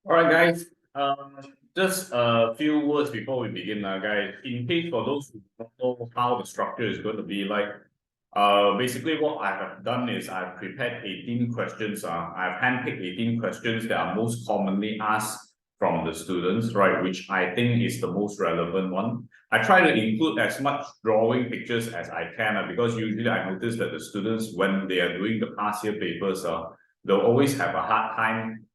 All right, guys. Just a few words before we begin, guys. In case for those who don't know how the structure is going to be like, basically what I have done is I've prepared 18 questions. I've handpicked 18 questions that are most commonly asked from the students, right? Which I think is the most relevant one. I try to include as much drawing pictures as I can, because usually I notice that the students, when they are doing the past year papers, they'll always have a hard time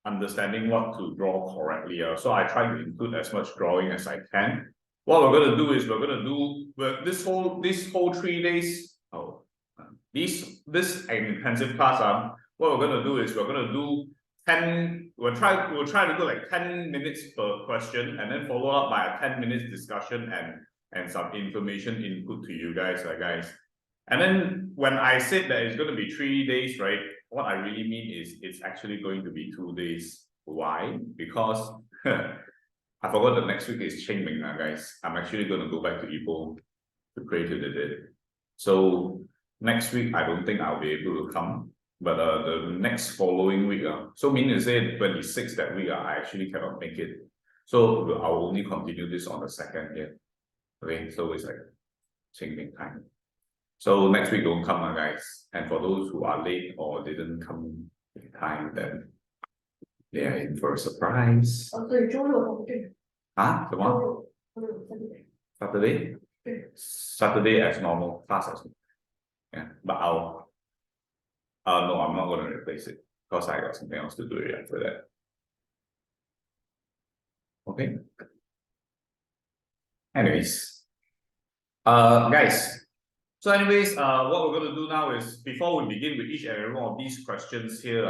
understanding what to draw correctly. So I try to include as much drawing as I can. What we're going to do is we're going to do this whole 3 days. This intensive class. What we're going to do is we're going to do 10. We'll try to do like 10 minutes per question, and then follow up by a 10 minutes discussion and some information input to you guys, And then when I said that it's going to be 3 days, right? What I really mean is it's actually going to be 2 days. Why? Because I forgot that next week is Qingming, guys. I'm actually going to go back to Ipoh to pray to the dead. So next week, I don't think I'll be able to come. But the next following week, so meaning to say 26th that week, I actually cannot make it. So I'll only continue this on the 2nd here. Okay, so it's like Qingming time. So next week don't come, guys. And for those who are late or didn't come in time, then they are in for a surprise. 对，周六不对。什么？ Saturday? Saturday as normal, class as normal. Yeah, but no, I'm not going to replace it because I got something else to do after that. Okay. Anyways, guys. So anyways, what we're going to do now is, before we begin with each and every one of these questions here,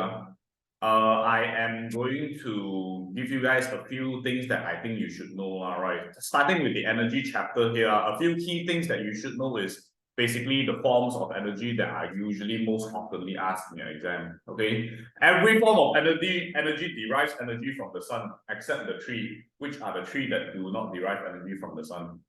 I am going to give you guys a few things that I think you should know, right? Starting with the energy chapter here, a few key things that you should know is basically the forms of energy that are usually most commonly asked in your exam, okay? Every form of energy derives energy from the sun, except the three, which are the three that do not derive energy from the sun.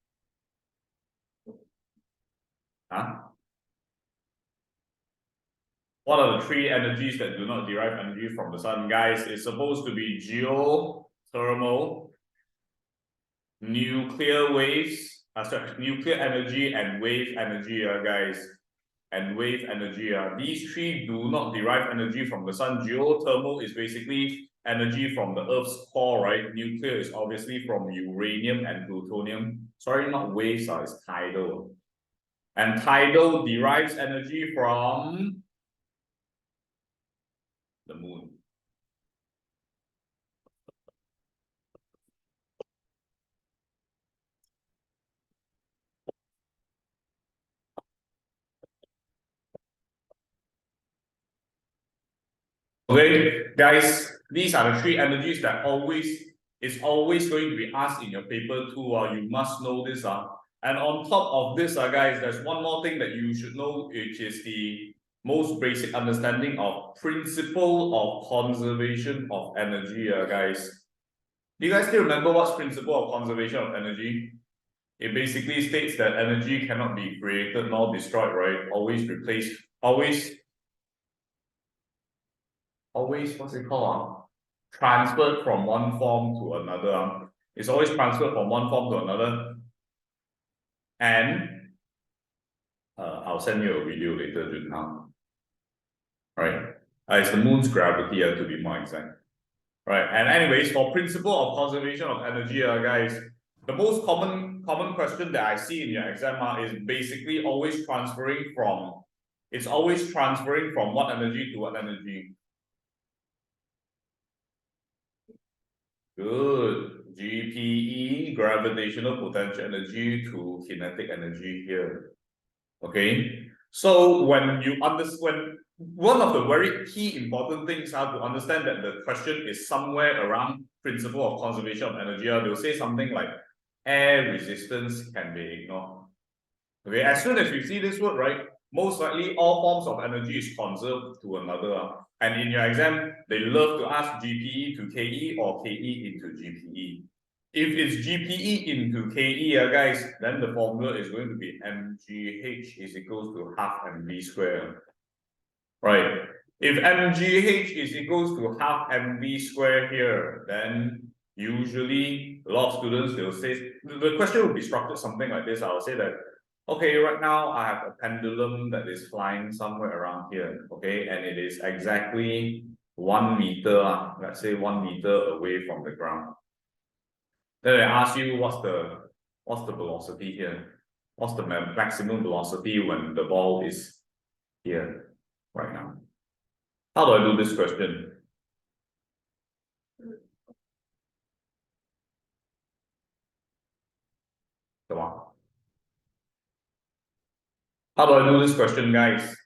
What are the three energies that do not derive energy from the sun, guys? It's supposed to be geothermal, nuclear waves, nuclear energy, and wave energy, guys. And wave energy. These three do not derive energy from the sun. Geothermal is basically energy from the Earth's core, right? Nuclear is obviously from uranium and plutonium. Sorry, not waves, it's tidal. And tidal derives energy from the moon. Okay, guys, these are the three energies that is always going to be asked in your paper too. You must know this. And on top of this, guys, there's one more thing that you should know, which is the most basic understanding of principle of conservation of energy, guys. Do you guys still remember what's principle of conservation of energy? It basically states that energy cannot be created nor destroyed, right? Always replaced, always, what's it called? Transferred from one form to another. It's always transferred from one form to another. And I'll send you a video later just now. Right? It's the moon's gravity, to be more exact. Right? And anyways, for principle of conservation of energy, guys, the most common question that I see in your exam is basically always transferring from what energy to what energy? Good. GPE, gravitational potential energy, to kinetic energy here. Okay. So when you understand, one of the very key important things are to understand that the question is somewhere around principle of conservation of energy. They'll say something like air resistance can be ignored. Okay, as soon as we see this word, right, most likely all forms of energy is conserved to another. And in your exam, they love to ask GPE to KE or KE into GPE. If it's GPE into KE, guys, then the formula is going to be mgh is equals to half mv squared. Right. If mgh is equals to half mv squared here, then usually a lot of students, they'll say, the question will be structured something like this. I'll say that, okay, right now I have a pendulum that is flying somewhere around here, okay, and it is exactly 1 meter, let's say 1 meter away from the ground. Then they ask you what's the velocity here? What's the maximum velocity when the ball is here right now? How do I do this question? Come on. How do I do this question, guys?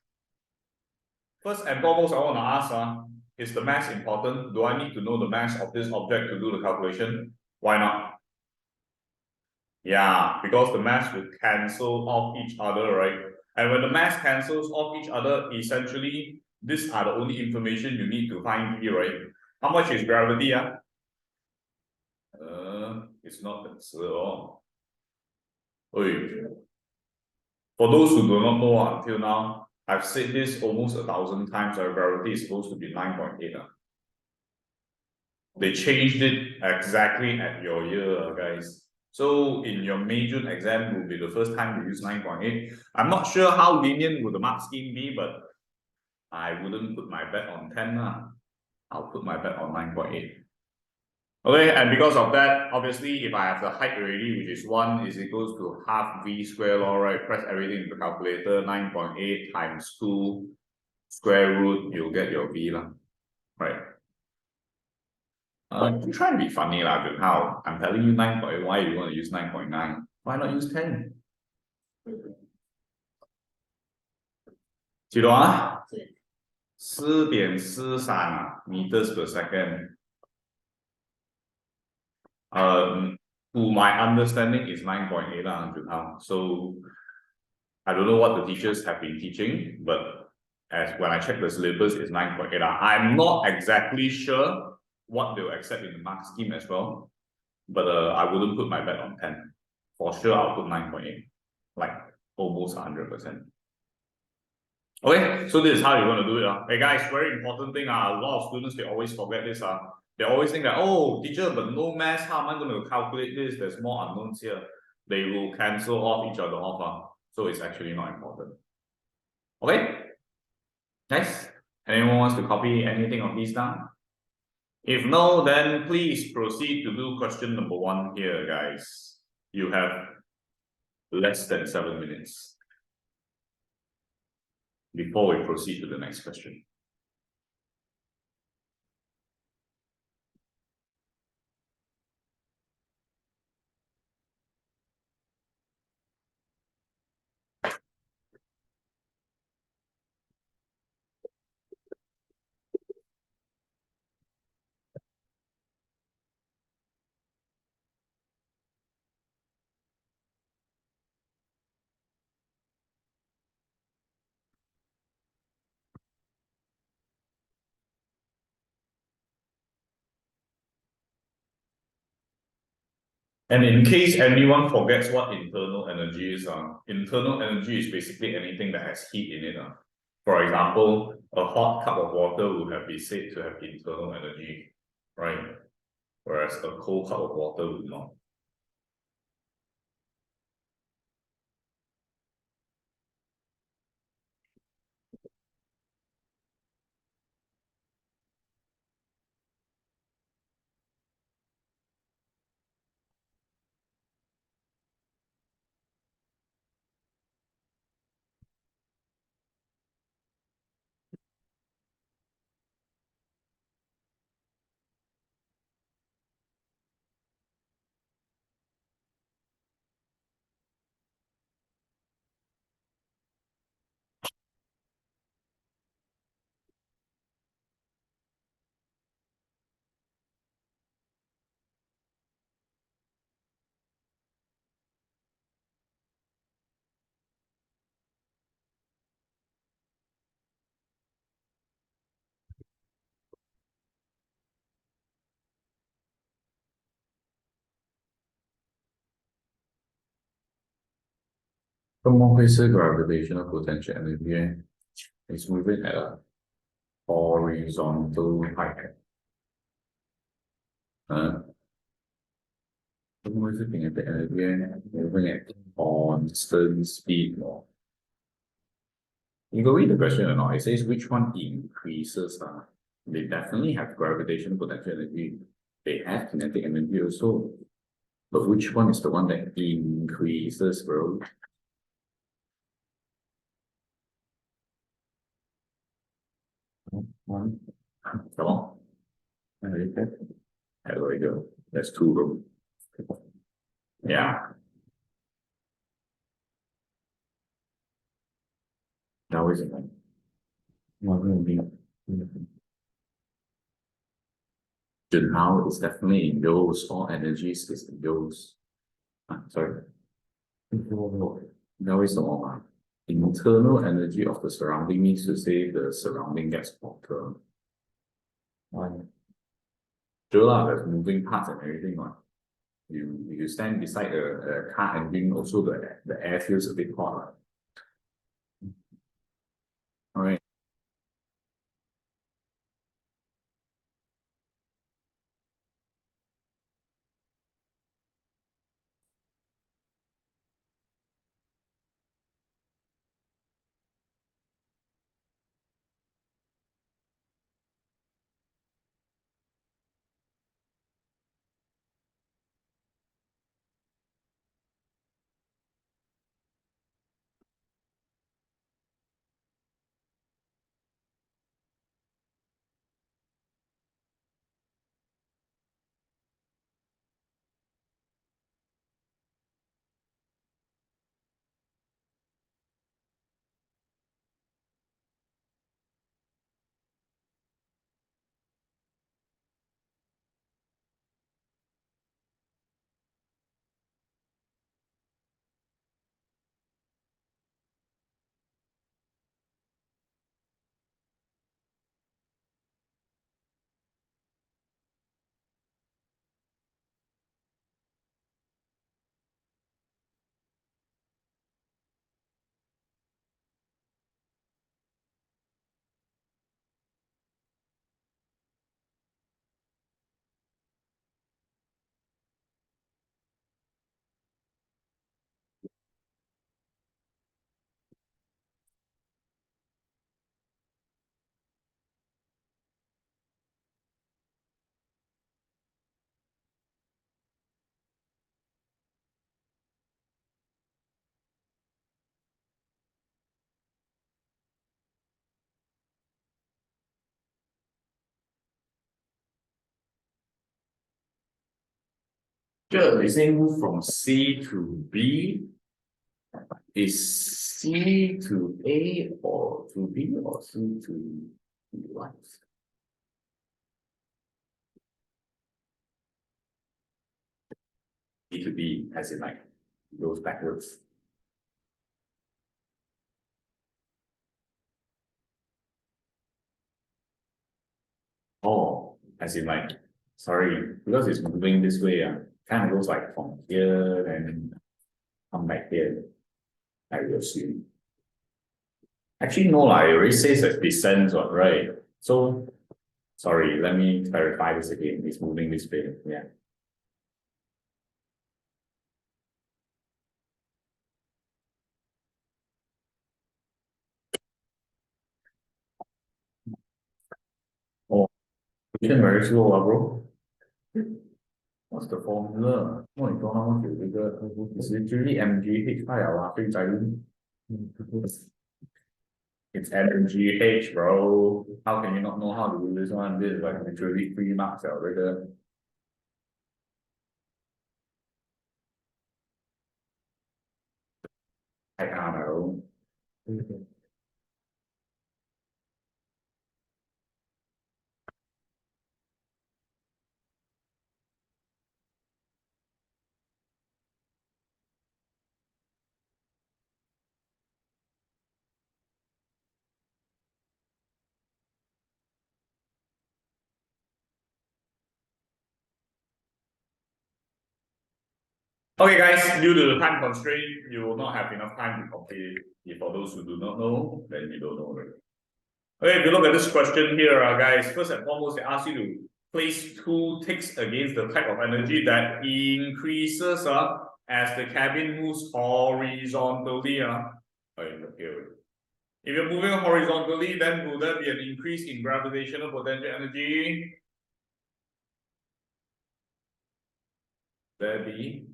First and foremost, I want to ask, is the mass important? Do I need to know the mass of this object to do the calculation? Why not? Yeah, because the mass will cancel off each other, right? And when the mass cancels off each other, essentially, these are the only information you need to find here, right? How much is gravity? It's not considered all. For those who do not know until now, I've said this almost 1,000 times. Our gravity is supposed to be 9.8. They changed it exactly at your year, guys. So in your major exam will be the first time you use 9.8. I'm not sure how lenient would the mark scheme be, but I wouldn't put my bet on 10. I'll put my bet on 9.8. Okay, and because of that, obviously, if I have the height already, which is 1 is equals to half v square law, right? Press everything in the calculator, 9.8 times 2 square root, you'll get your v, right? You try to be funny, how I'm telling you 9.8, why you want to use 9.9? Why not use 10? 几多啊？4.43 meters per second. To my understanding is 9.8 So I don't know what the teachers have been teaching, but as when I check the syllabus, it's 9.8. I'm not exactly sure what they'll accept in the mark scheme as well, but I wouldn't put my bet on 10. For sure, I'll put 9.8, like almost 100%. Okay, so this is how you're going to do it. Hey guys, very important thing. A lot of students, they always forget this. They always think that, oh, teacher, but no math, how am I going to calculate this? There's more unknowns here. They will cancel off each other off. So it's actually not important. Okay? Nice. Anyone wants to copy anything of these down? If no, then please proceed to do question number 1 here, guys. You have less than 7 minutes before we proceed to the next question. And in case anyone forgets what internal energy is, internal energy is basically anything that has heat in it. For example, a hot cup of water would have been said to have internal energy, right? Whereas a cold cup of water would not. Gravitational potential energy is moving at a horizontal height. Looking at the energy, moving at constant speed. You go read the question or not? It says which one increases. They definitely have gravitational potential energy. They have kinetic energy also. But which one is the one that increases, bro? One. Come on. There we go. That's two, bro. Yeah. Now is it? Now is definitely in joules. All energies is in joules. Sorry. Now is the one. Internal energy of the surrounding means to say the surrounding gets hotter. Sure lah, there's moving parts and everything. You stand beside a car engine, also the air feels a bit hot. All right. Sure, they say move from C to B. Is C to A or to B or C to what? C to B, as in like goes backwards. Oh, as in like, sorry, because it's moving this way, kind of goes like from here and come back here, I will assume. Actually, no, it already says that descends, right? So, sorry, let me clarify this again. It's moving this way, yeah. Oh, very slow, bro. What's the formula? Oh, you don't know it's literally MGH 3 It's MGH, bro. How can you not know how to do this one? This is like literally 3 marks already. I can't know. Okay, guys, due to the time constraint, you will not have enough time to complete it. For those who do not know, then you don't know already. Okay, if you look at this question here, guys, first and foremost, they ask you to place two ticks against the type of energy that increases as the cabin moves horizontally. Here. If you're moving horizontally, then will there be an increase in gravitational potential energy? There be?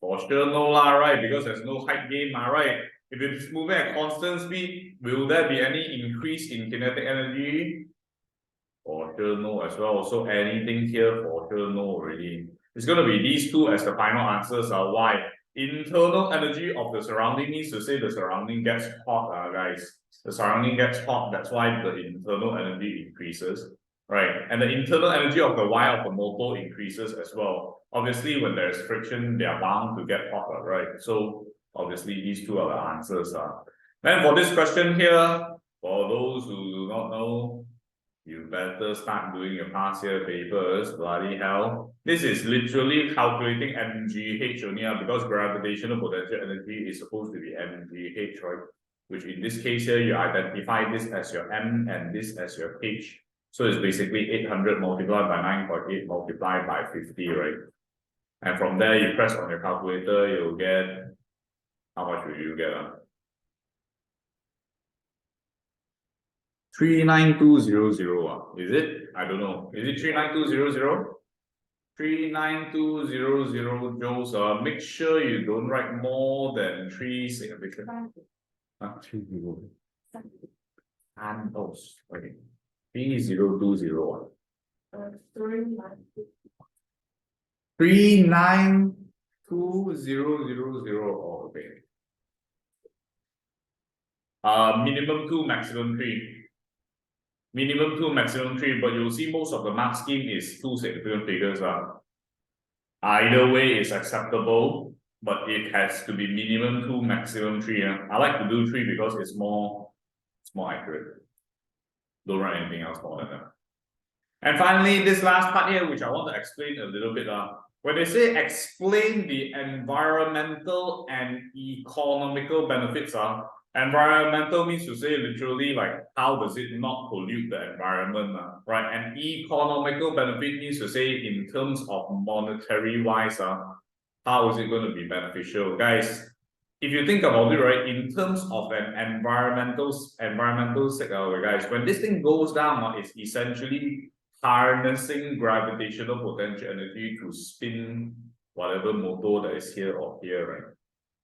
For sure no lah, right? Because there's no height gain, right? If it's moving at constant speed, will there be any increase in kinetic energy? For sure no as well. So anything here for sure no already. It's going to be these two as the final answers. Why? Internal energy of the surrounding means to say the surrounding gets hot, guys. The surrounding gets hot, that's why the internal energy increases, right? And the internal energy of the wire of the motor increases as well. Obviously, when there's friction, they are bound to get hotter, right? So obviously, these two are the answers. Then for this question here, for those who do not know, you better start doing your past year papers, bloody hell. This is literally calculating mgh only, because gravitational potential energy is supposed to be mgh, right? Which in this case here, you identify this as your m and this as your h. So it's basically 800 multiplied by 9.8 multiplied by 50, right? And from there, you press on your calculator, you'll get, how much will you get? 39200, is it? I don't know. Is it 39200? 39200 joules. Make sure you don't write more than 3 significant. 3 0. And oh, okay. 3020. 392000. Oh, okay. Minimum 2, maximum 3. Minimum 2, maximum 3, but you'll see most of the mark scheme is 2 significant figures. Either way is acceptable, but it has to be minimum 2, maximum 3. I like to do 3 because it's more accurate. Don't write anything else more than that. And finally, this last part here, which I want to explain a little bit. When they say explain the environmental and economical benefits, environmental means to say literally like how does it not pollute the environment, right? And economical benefit means to say in terms of monetary wise, how is it going to be beneficial? Guys, if you think about it, right, in terms of an environmental sake, guys, when this thing goes down, it's essentially harnessing gravitational potential energy to spin whatever motor that is here or here,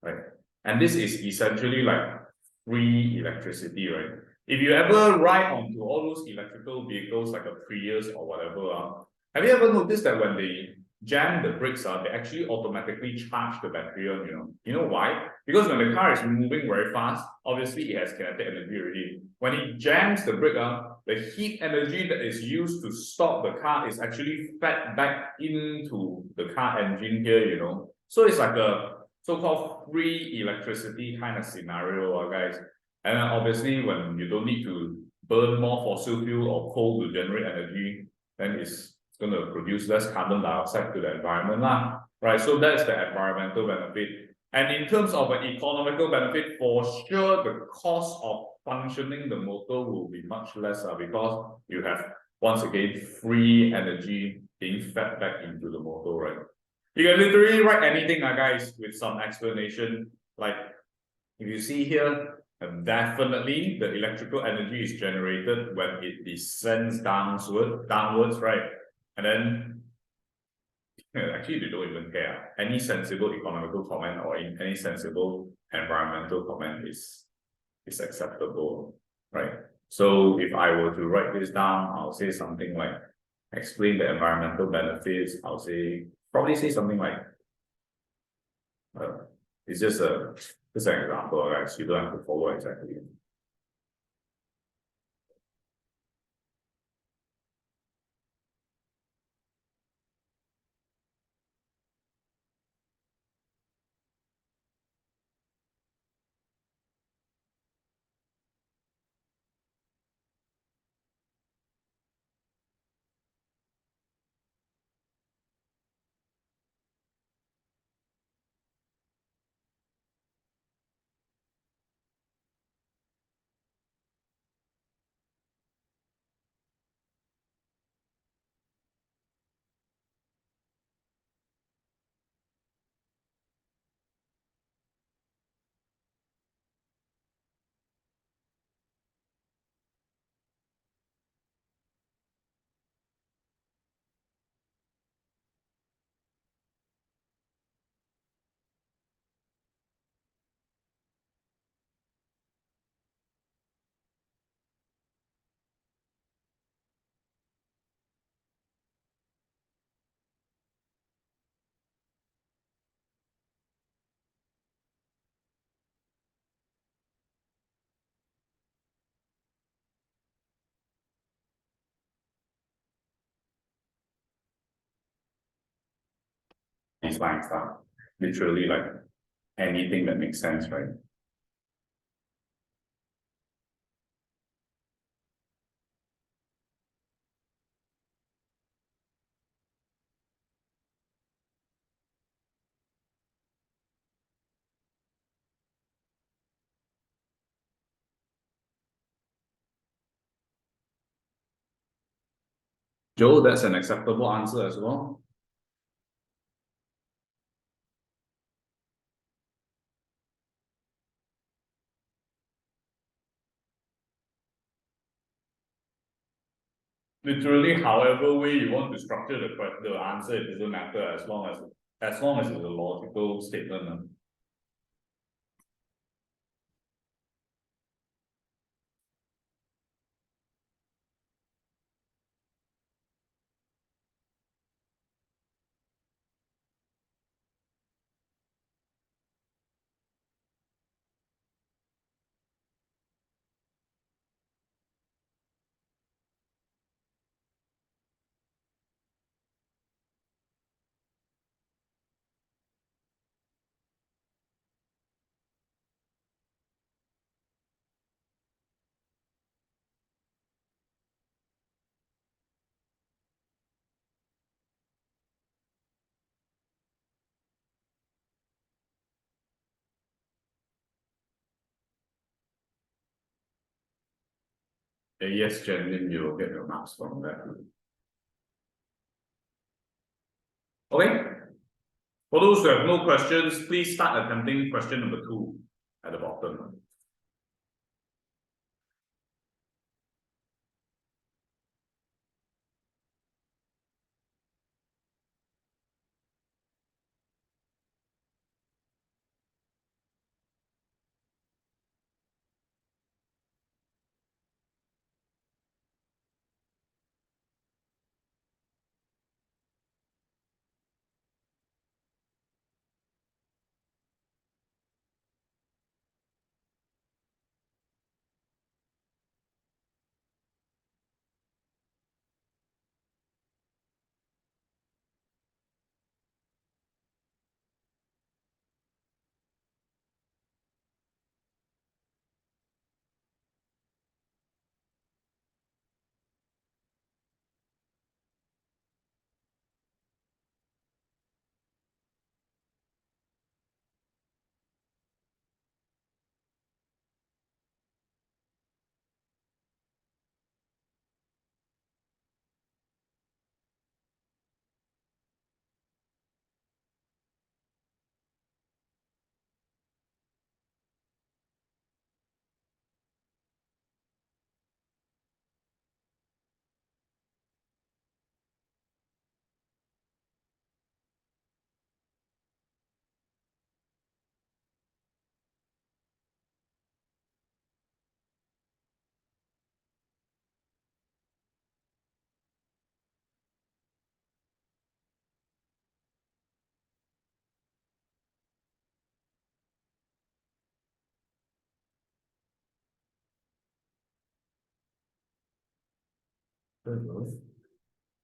right? And this is essentially like free electricity, right? If you ever ride onto all those electrical vehicles like a Prius or whatever, have you ever noticed that when they jam the brakes, they actually automatically charge the battery on, You know why? Because when the car is moving very fast, obviously it has kinetic energy already. When it jams the brake, the heat energy that is used to stop the car is actually fed back into the car engine here, So it's like a so-called free electricity kind of scenario, guys. And then obviously, when you don't need to burn more fossil fuel or coal to generate energy, then it's going to produce less carbon dioxide to the environment, right? So that's the environmental benefit. And in terms of an economical benefit, for sure, the cost of functioning the motor will be much less, because you have, once again, free energy being fed back into the motor, right? You can literally write anything, guys, with some explanation. Like, if you see here, definitely the electrical energy is generated when it descends downwards, right? And then, actually, they don't even care. Any sensible economical comment or any sensible environmental comment is acceptable, right? So if I were to write this down, I'll say something like, explain the environmental benefits. I'll probably say something like, it's just an example, guys. You don't have to follow exactly. baseline stuff. Literally like anything that makes sense, right? Joe, that's an acceptable answer as well. Literally, however way you want to structure the answer, it doesn't matter as long as it's a logical statement. Yes, Jen, you will get your marks from that. Okay. For those who have no questions, please start attempting question number 2 at the bottom.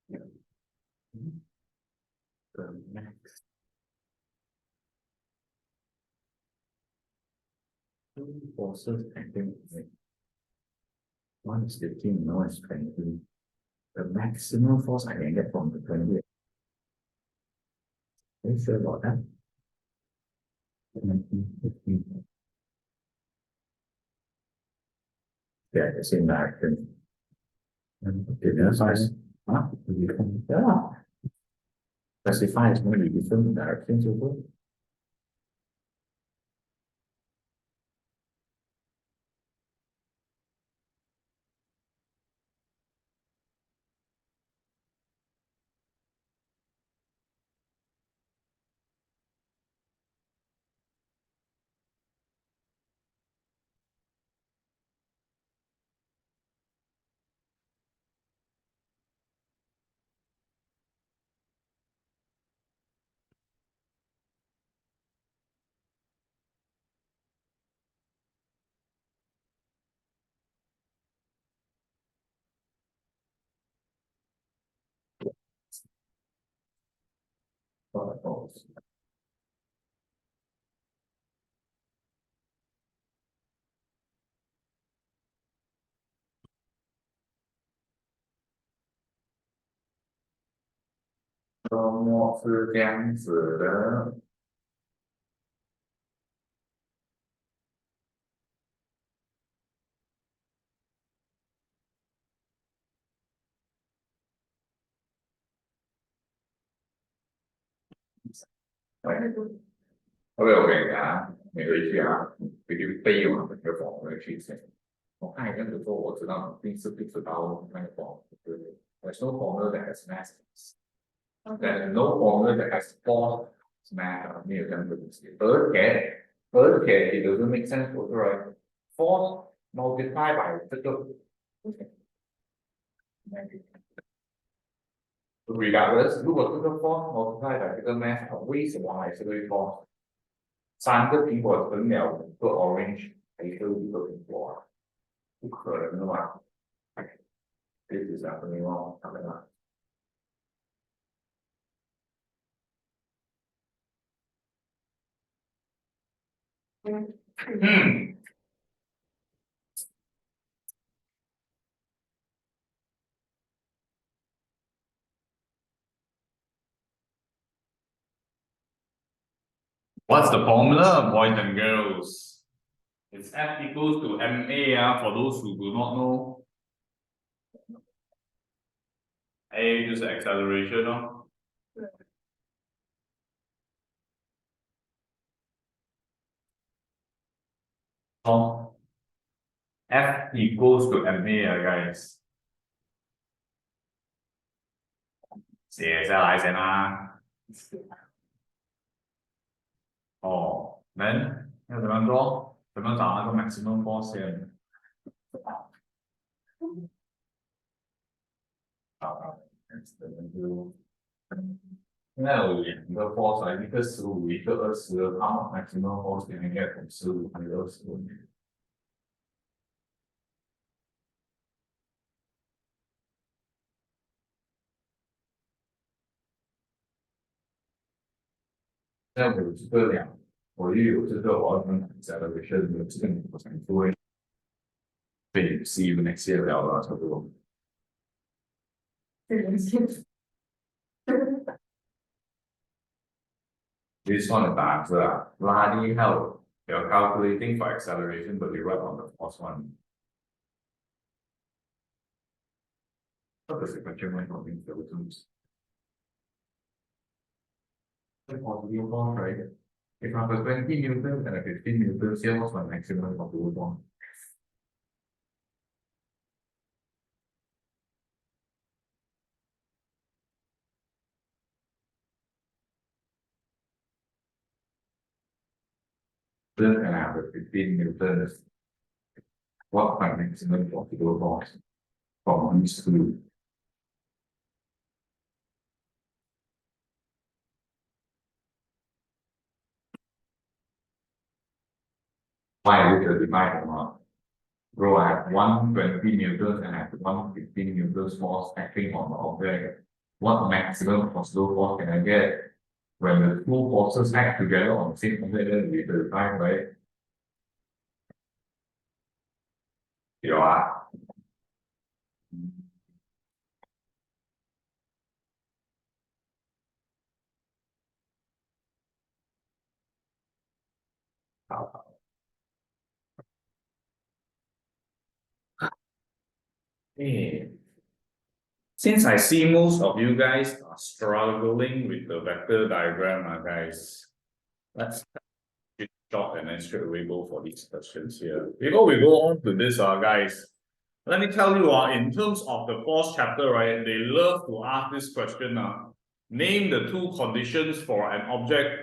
Yeah. The next two forces acting. One is 15, no is 20. The maximum force I can get from the 20. Are you sure about that? 15. Yeah, the same direction. Okay, that's nice. Huh? Yeah. Specify as many different directions over. force. OK 啊，没回去啊，必须背完那个formula 的去写。我看一个时候我知道定是不知道那个 formula，对不对 ？There's no formula that has mass. There's no formula that has force mass 没有这样的东西。而且 it doesn't make sense for right force multiply by 这个。Regardless， 如果这个 force multiply by 这个 mass， 为什么还是会 force？ 3个苹果成了5个 orange， 还是5个苹果啊？不可能的嘛！这是啥东西哦？看到吗？What's the formula, boys and girls? It's F equals to ma for those who do not know. A 就是 acceleration 哦。哦 F equals to ma guys. 写下来先啦。哦，能要怎么做？怎么找那个 maximum force 先？好，现在有2个 force 啊，一个15，一个20，好 maximum force 应该从15还是25？现在我有这个我又有这个我要跟acceleration 的这个我才会被 see you next year 聊了差不多。This one 的答案是啊，bloody hell. You're calculating for acceleration, but you write on the force one. What does the question mean for intelligence? Possible force, right? If I have a 20 newtons and a 15 newtons, here what's my maximum possible force? Then I have a 15 newtons. What's my maximum possible force from these two? Why is it divided or not? Bro, I have 120 newtons and I have 115 newtons force acting on the object. What maximum possible force can I get? When the two forces act together on the same object, then we define, right? 有啊。好。Hey, since I see most of you guys are struggling with the vector diagram, guys, let's stop and then straight away go for these questions here. Before we go on to this, guys, let me tell you, in terms of the force chapter, right, they love to ask this question. Name the 2 conditions for an object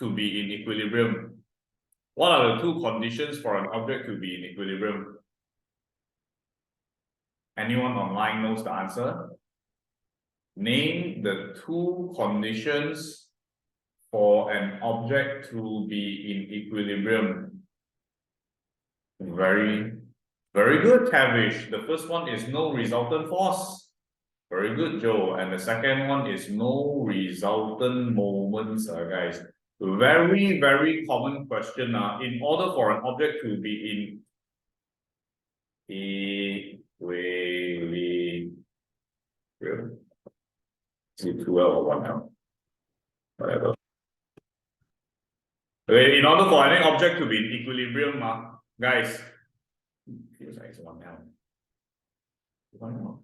to be in equilibrium. What are the 2 conditions for an object to be in equilibrium? Anyone online knows the answer? Name the 2 conditions for an object to be in equilibrium. Very good, Tavish. The first one is no resultant force. Very good, Joe. And the second one is no resultant moments, guys. Very, very common question. In order for an object to be in equilibrium, is it 2L or 1L? Whatever. Okay, in order for any object to be in equilibrium, guys, feels like it's 1L. 1L.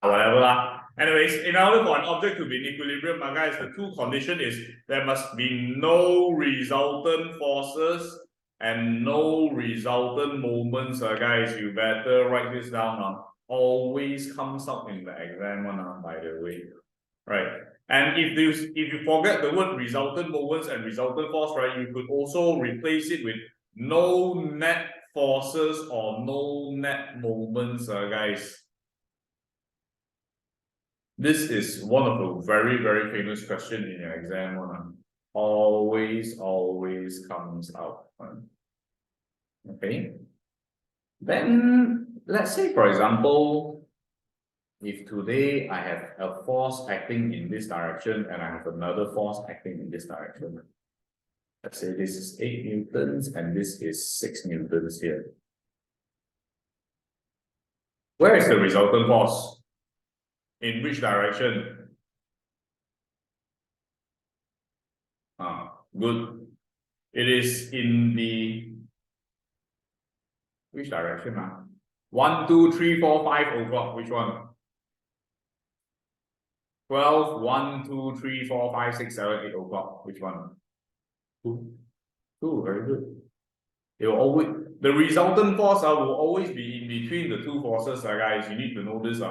Whatever lah. Anyways, in order for an object to be in equilibrium, guys, the two condition is there must be no resultant forces and no resultant moments, guys. You better write this down. Always comes up in the exam one, by the way. Right. And if you forget the word resultant moments and resultant force, right, you could also replace it with no net forces or no net moments, guys. This is one of the very, very famous question in your exam one. Always comes out. Okay. Then let's say, for example, if today I have a force acting in this direction and I have another force acting in this direction. Let's say this is 8 newtons and this is 6 newtons here. Where is the resultant force? In which direction? Good. It is in the which direction? 1, 2, 3, 4, 5 o'clock. Which one? 12, 1, 2, 3, 4, 5, 6, 7, 8 o'clock. Which one? 2. 2, very good. It will always, the resultant force will always be in between the two forces, guys. You need to know this.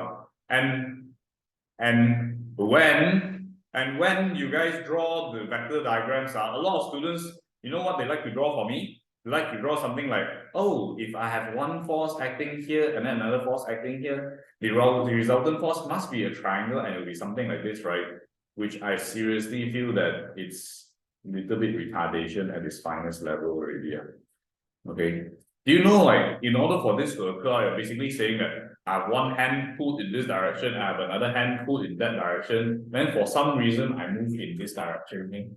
And when you guys draw the vector diagrams, a lot of students, you know what they like to draw for me? They like to draw something like, oh, if I have one force acting here and then another force acting here, the resultant force must be a triangle and it will be something like this, right? Which I seriously feel that it's a little bit retardation at its finest level already. Okay. Do you know, like, in order for this to occur, you're basically saying that I have one hand pulled in this direction, I have another hand pulled in that direction, then for some reason I move in this direction. Okay?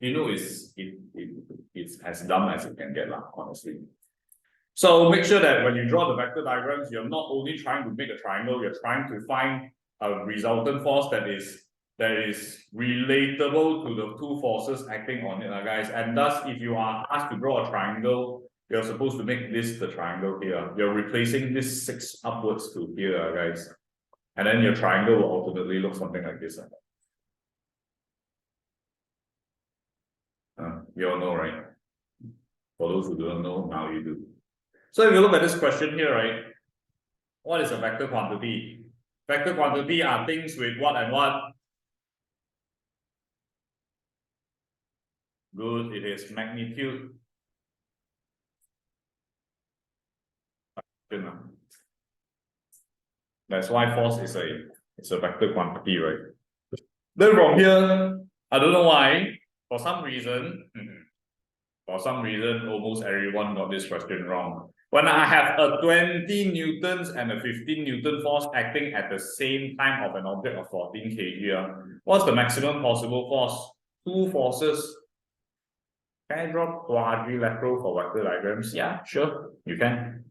You know, it's as dumb as it can get, honestly. So make sure that when you draw the vector diagrams, you're not only trying to make a triangle, you're trying to find a resultant force that is relatable to the two forces acting on it, guys. And thus, if you are asked to draw a triangle, you're supposed to make this the triangle here. You're replacing this 6 upwards to here, guys. And then your triangle will ultimately look something like this. You all know, right? For those who don't know, now you do. So if you look at this question here, right? What is a vector quantity? Vector quantity are things with what and what? Good, it is magnitude. That's why force is a vector quantity, right? Then from here, I don't know why, for some reason, almost everyone got this question wrong. When I have a 20 newtons and a 15 newton force acting at the same time of an object of 14 kg, what's the maximum possible force? Two forces. Can I draw quadrilateral for vector diagrams? Yeah, sure, you can.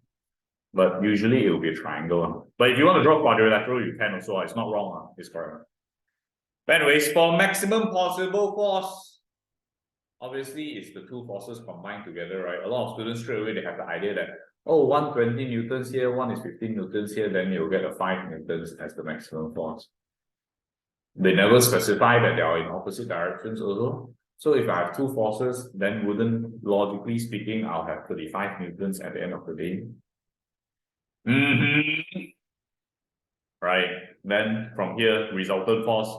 But usually it will be a triangle. But if you want to draw quadrilateral, you can also. It's not wrong. It's correct. But anyways, for maximum possible force, obviously it's the two forces combined together, right? A lot of students straight away, they have the idea that, oh, 120 newtons here, one is 15 newtons here, then you'll get a 5 newtons as the maximum force. They never specify that they are in opposite directions also. So if I have two forces, then wouldn't, logically speaking, I'll have 35 newtons at the end of the day. Right. Then from here, resultant force.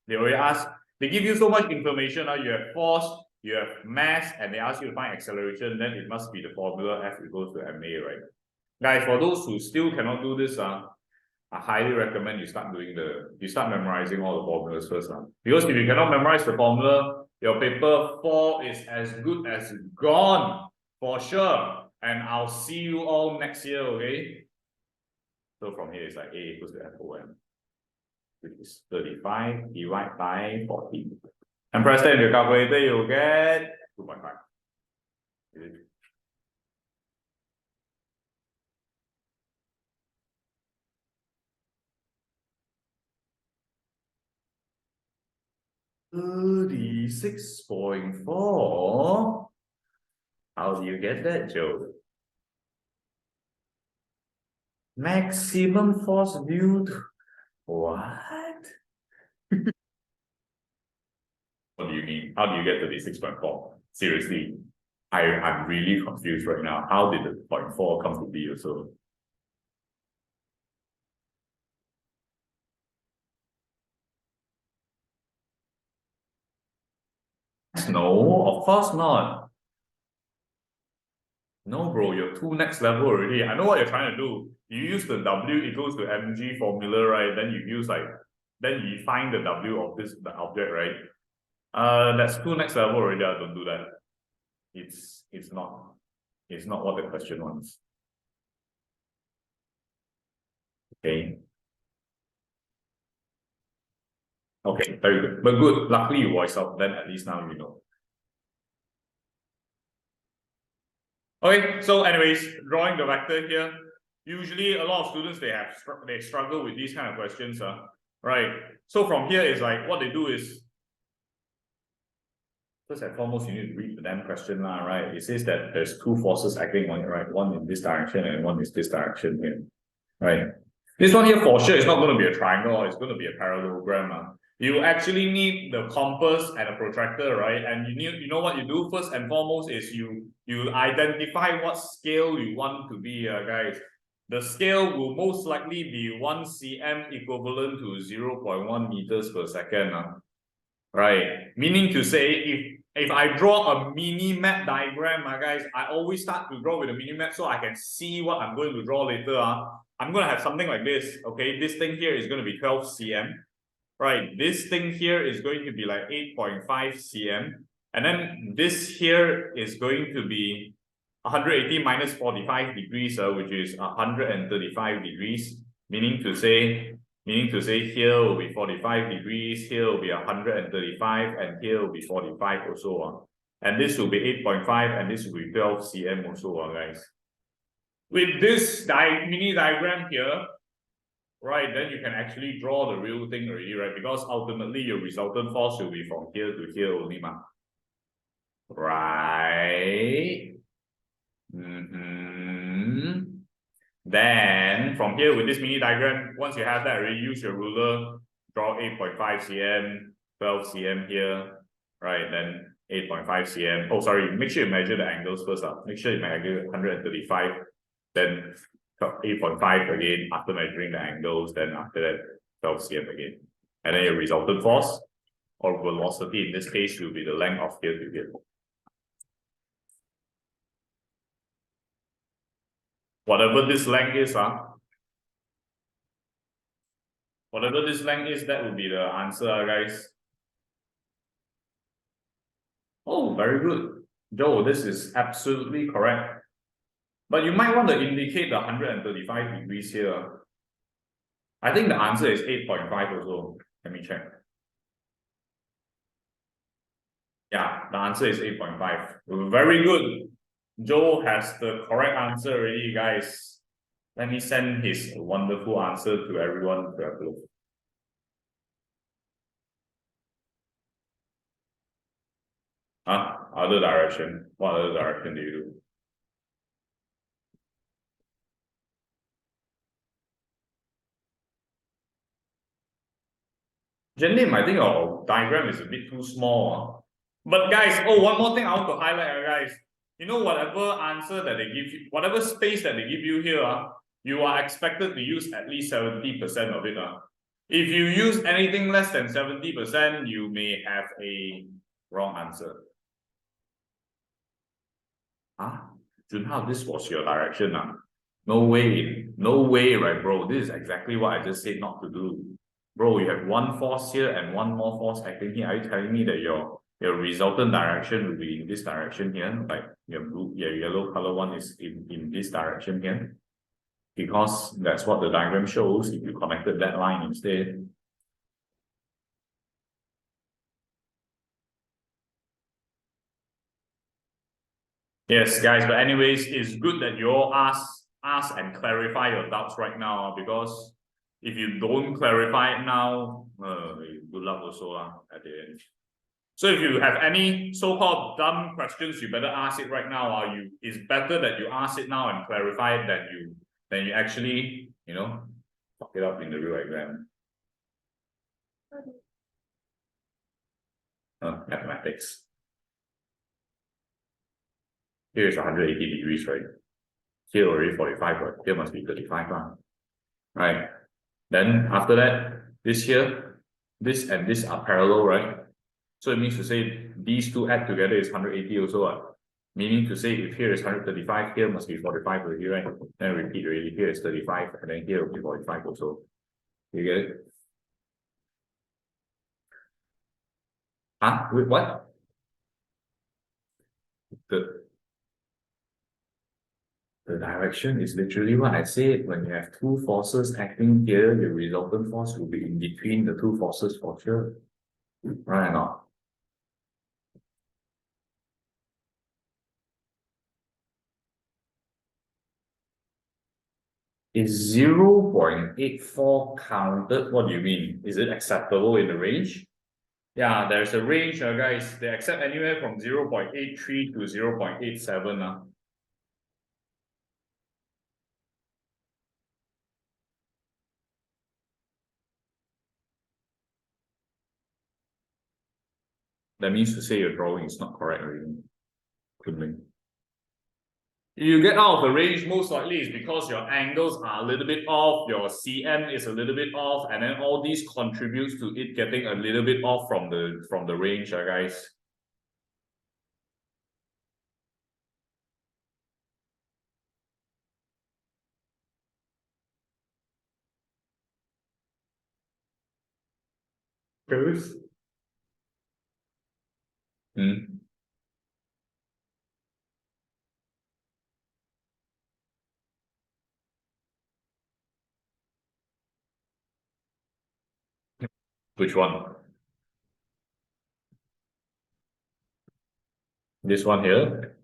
They already ask, they give you so much information. You have force, you have mass, and they ask you to find acceleration. Then it must be the formula F equals to ma, right? Guys, for those who still cannot do this, I highly recommend you start memorizing all the formulas first. Because if you cannot memorize the formula, your paper 4 is as good as gone for sure. And I'll see you all next year, okay? So from here, it's like A equals to FOM, which is 35 divided by 40. And press that in your calculator, you'll get 2.5. 36.4. How do you get that, Joe? Maximum force due to what? What do you mean? How do you get 36.4? Seriously, I'm really confused right now. How did the 0.4 come to be also? No, of course not. No, bro, you're too next level already. I know what you're trying to do. You use the W equals to mg formula, right? Then you use then you find the W of the object, right? That's too next level already. I don't do that. It's not what the question wants. Okay. Okay, very good. But good. Luckily you voice out, then at least now you know. Okay, so anyways, drawing the vector here. Usually a lot of students they struggle with these kind of questions, right? So from here is like what they do is first and foremost, you need to read the damn question now, right? It says that there's two forces acting on it, right? One in this direction and one is this direction here, right? This one here for sure is not going to be a triangle, it's going to be a parallelogram. You actually need the compass and a protractor, right? And you know what you do first and foremost is you identify what scale you want to be, guys. The scale will most likely be 1 cm equivalent to 0.1 meters per second, right? Meaning to say, if I draw a mini map diagram, guys, I always start to draw with a mini map so I can see what I'm going to draw later. I'm going to have something like this, okay? This thing here is going to be 12 cm, right? This thing here is going to be like 8.5 cm. And then this here is going to be 180 minus 45 degrees, which is 135 degrees, meaning to say here will be 45 degrees, here will be 135, and here will be 45 also. And this will be 8.5, and this will be 12 cm also, guys. With this mini diagram here, right, then you can actually draw the real thing already, right? Because ultimately your resultant force will be from here to here only, right? Then from here with this mini diagram, once you have that already, use your ruler, draw 8.5 cm, 12 cm here, right? Then 8.5 cm. Oh, sorry, make sure you measure the angles first. Make sure you measure 135, then 8.5 again after measuring the angles, then after that 12 cm again. And then your resultant force or velocity in this case will be the length of here to here. Whatever this length is, whatever this length is, that will be the answer, guys. Oh, very good. Joe, this is absolutely correct. But you might want to indicate the 135 degrees here. I think the answer is 8.5 also. Let me check. Yeah, the answer is 8.5. Very good. Joe has the correct answer already, guys. Let me send his wonderful answer to everyone to have a look. Other direction. What other direction do you do? Janine, I think our diagram is a bit too small. But guys, one more thing I want to highlight, guys. You know, whatever answer that they give you, whatever space that they give you here, you are expected to use at least 70% of it. If you use anything less than 70%, you may have a wrong answer. Junhao, this was your direction. No way, right, bro? This is exactly what I just said not to do. Bro, you have one force here and one more force acting here. Are you telling me that your resultant direction will be in this direction here? Like your yellow color one is in this direction here? because that's what the diagram shows if you connected that line instead. Yes, guys, but anyways, it's good that you all ask and clarify your doubts right now, because if you don't clarify it now, good luck also at the end. So if you have any so-called dumb questions, you better ask it right now. It's better that you ask it now and clarify it than you actually, fuck it up in the real exam. Mathematics. Here is 180 degrees, right? Here already 45, right? Here must be 35, right? Then after that, this here, this and this are parallel, right? So it means to say these two add together is 180 also, meaning to say if here is 135, here must be 45 already, right? Then repeat already, here is 35, and then here will be 45 also. You get it? Huh? Wait, what? The direction is literally what I said. When you have two forces acting here, the resultant force will be in between the two forces for sure. Right or not? Is 0.84 counted? What do you mean? Is it acceptable in the range? Yeah, there's a range, guys. They accept anywhere from 0.83 to 0.87. That means to say your drawing is not correct already. Couldn't. You get out of the range, most likely is because your angles are a little bit off, your CM is a little bit off, and then all these contributes to it getting a little bit off from the range, guys. Bruce? Which one? This one here?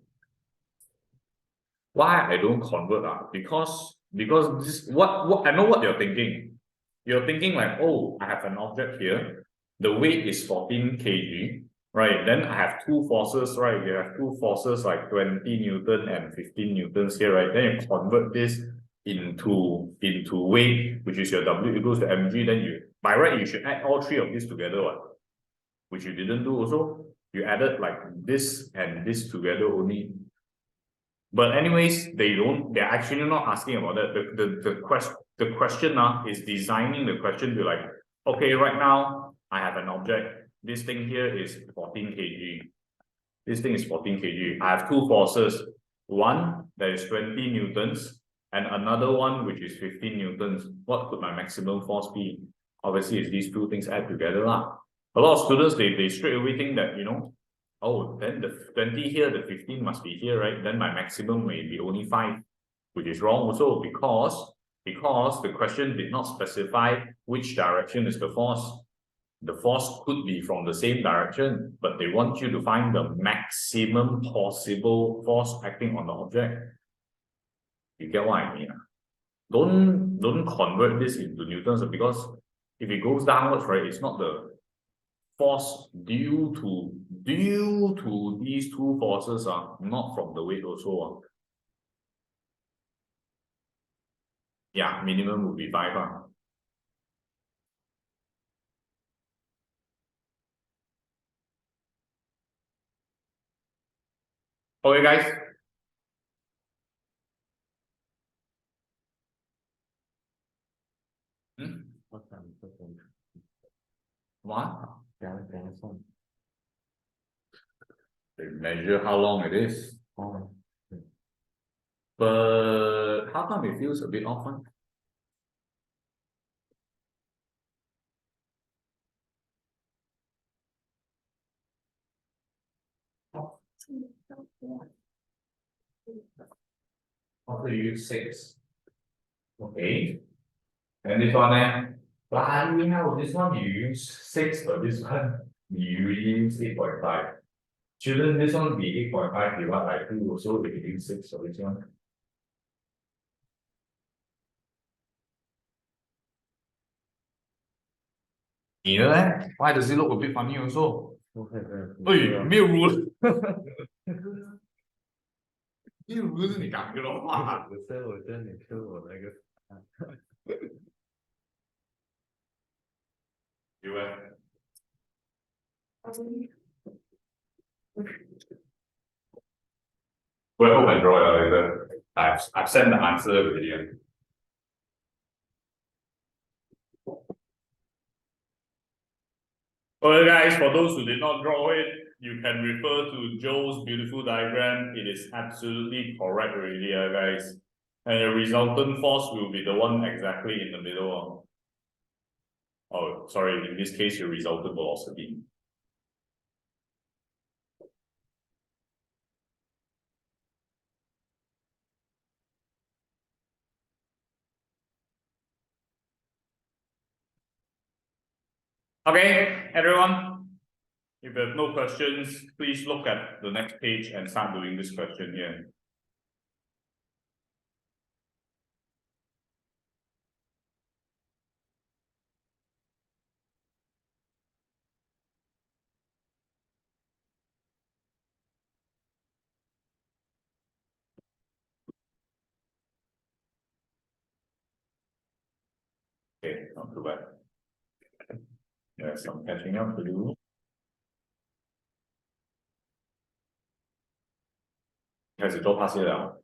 Why I don't convert? Because this what I know what you're thinking. You're thinking like, oh, I have an object here. The weight is 14 kg, right? Then I have two forces, right? You have two forces like 20 Newton and 15 Newtons here, right? Then you convert this into weight, which is your W equals to mg. Then you by right you should add all three of these together, which you didn't do also. You added like this and this together only. But anyways, they're actually not asking about that. The question is designing the question to like, okay, right now I have an object. This thing here is 14 kg. This thing is 14 kg. I have two forces. One that is 20 newtons and another one which is 15 newtons. What could my maximum force be? Obviously, it's these two things add together. A lot of students, they straight away think that, oh, then the 20 here, the 15 must be here, right? Then my maximum may be only 5, which is wrong also because the question did not specify which direction is the force. The force could be from the same direction, but they want you to find the maximum possible force acting on the object. You get what I mean? Don't convert this into newtons, because if it goes downwards, right, it's not the force due to these two forces are not from the weight also. Yeah, minimum would be 5. Okay, guys. What time is it? What? They measure how long it is. Oh. But how come it feels a bit off? After you use 6. Okay. And this one, bloody hell, this one you use 6, but this one you use 8.5. Shouldn't this one be 8.5 divided by 2 also if you use 6 for this one? Why does it look a bit funny also? 没有 rule 没有 rule 是你改的咯。所以我觉得你 Q 我那个有诶。We'll hope and draw later. I've sent the answer video. Okay, guys, for those who did not draw it, you can refer to Joe's beautiful diagram. It is absolutely correct already, guys. And the resultant force will be the one exactly in the middle. Oh, sorry, in this case, your resultant velocity. Okay, everyone. If you have no questions, please look at the next page and start doing this question here. Okay, not too bad. There's some catching up to do. 开始做趴蟹了。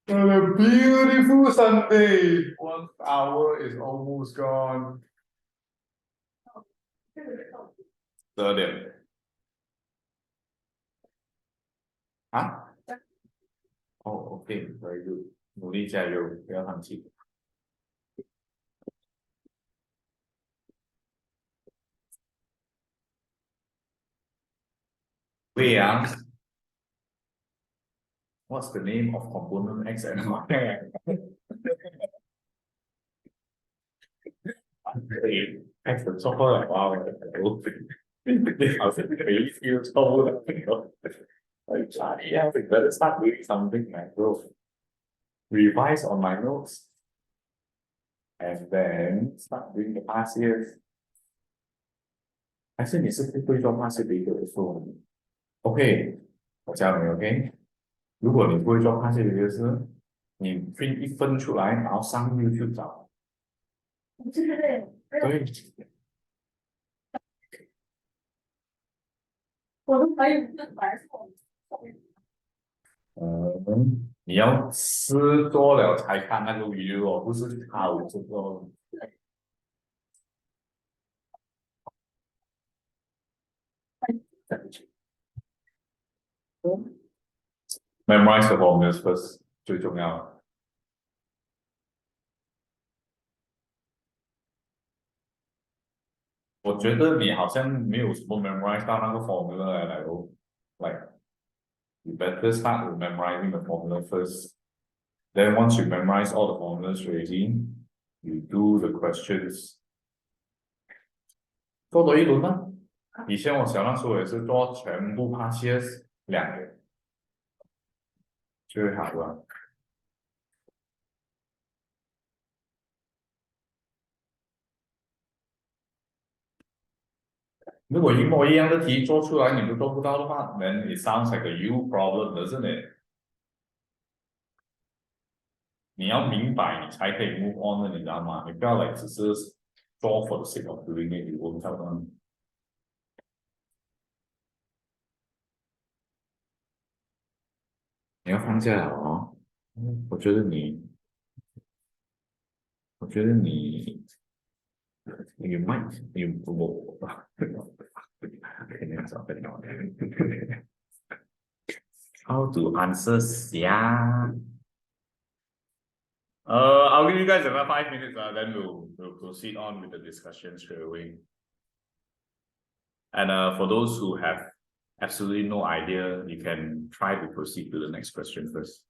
What a beautiful Sunday! 1 hour is almost gone. 12点。啊？哦，OK， very good， 努力加油，不要放弃。Wei Yang, what's the name of component X and Y? X 的错了，哇！好像可以 feel 错了。Like, Charlie, I better start doing something, man, bro. Revise on my notes, and then start doing the past years. 还是你是会做 past year 的一个说？OK， 我教你 OK。如果你不会做 past year 的是，你 print 1份出来，然后上 YouTube 找。对。我都可以分白错。你要试做了才看那个 video 哦，不是靠这个。Memorize the formulas first 最重要。我觉得你好像没有什么 memorize 到那个 formula 来哦，like you better start with memorizing the formula first. Then once you memorize all the formulas already, you do the questions. 做多一轮呢？以前我小那时候也是做全部 past years 2个，就会好了。如果一模一样的题做出来你都做不到的话 then it sounds like a you problem, doesn't it? 你要明白你才可以 move on 的，你知道吗？你不要来只是做 for the sake of doing it, you won't help them. 你要放下了哦，我觉得你 you might you 我肯定找不了。How to answer sia? I'll give you guys another 5 minutes, then we'll proceed on with the discussion straight away. And for those who have absolutely no idea, you can try to proceed to the next question first.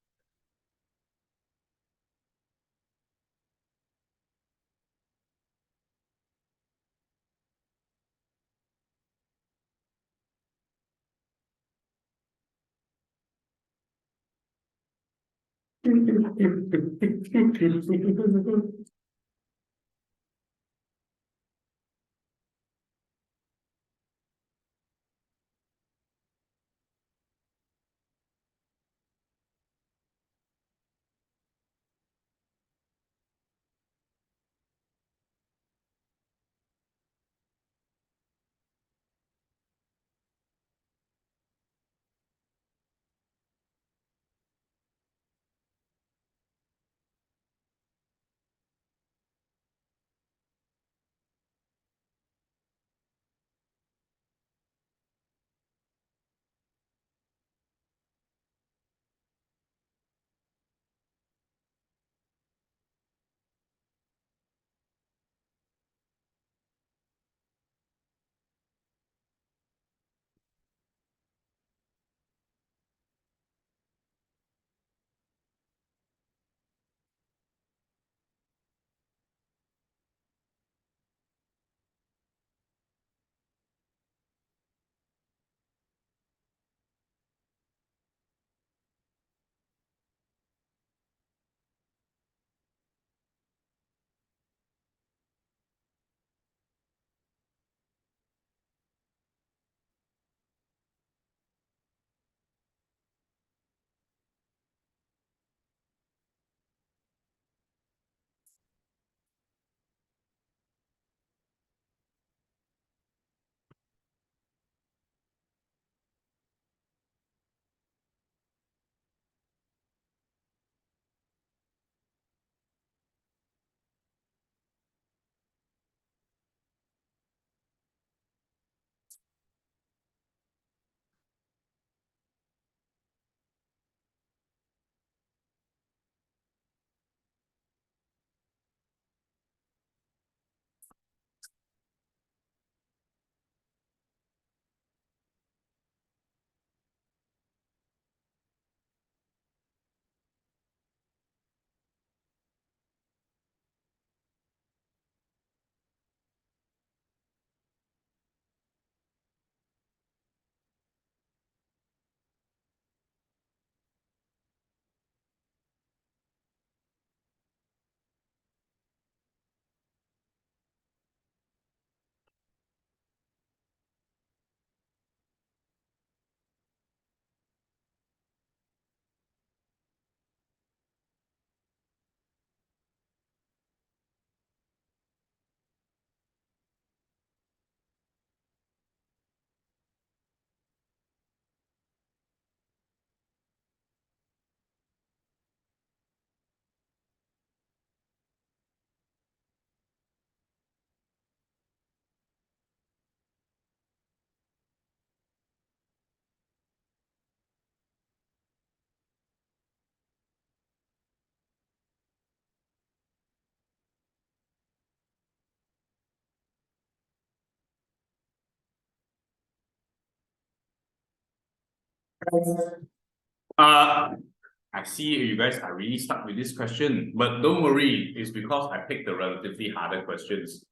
I see you guys are really stuck with this question, but don't worry, it's because I picked the relatively harder questions.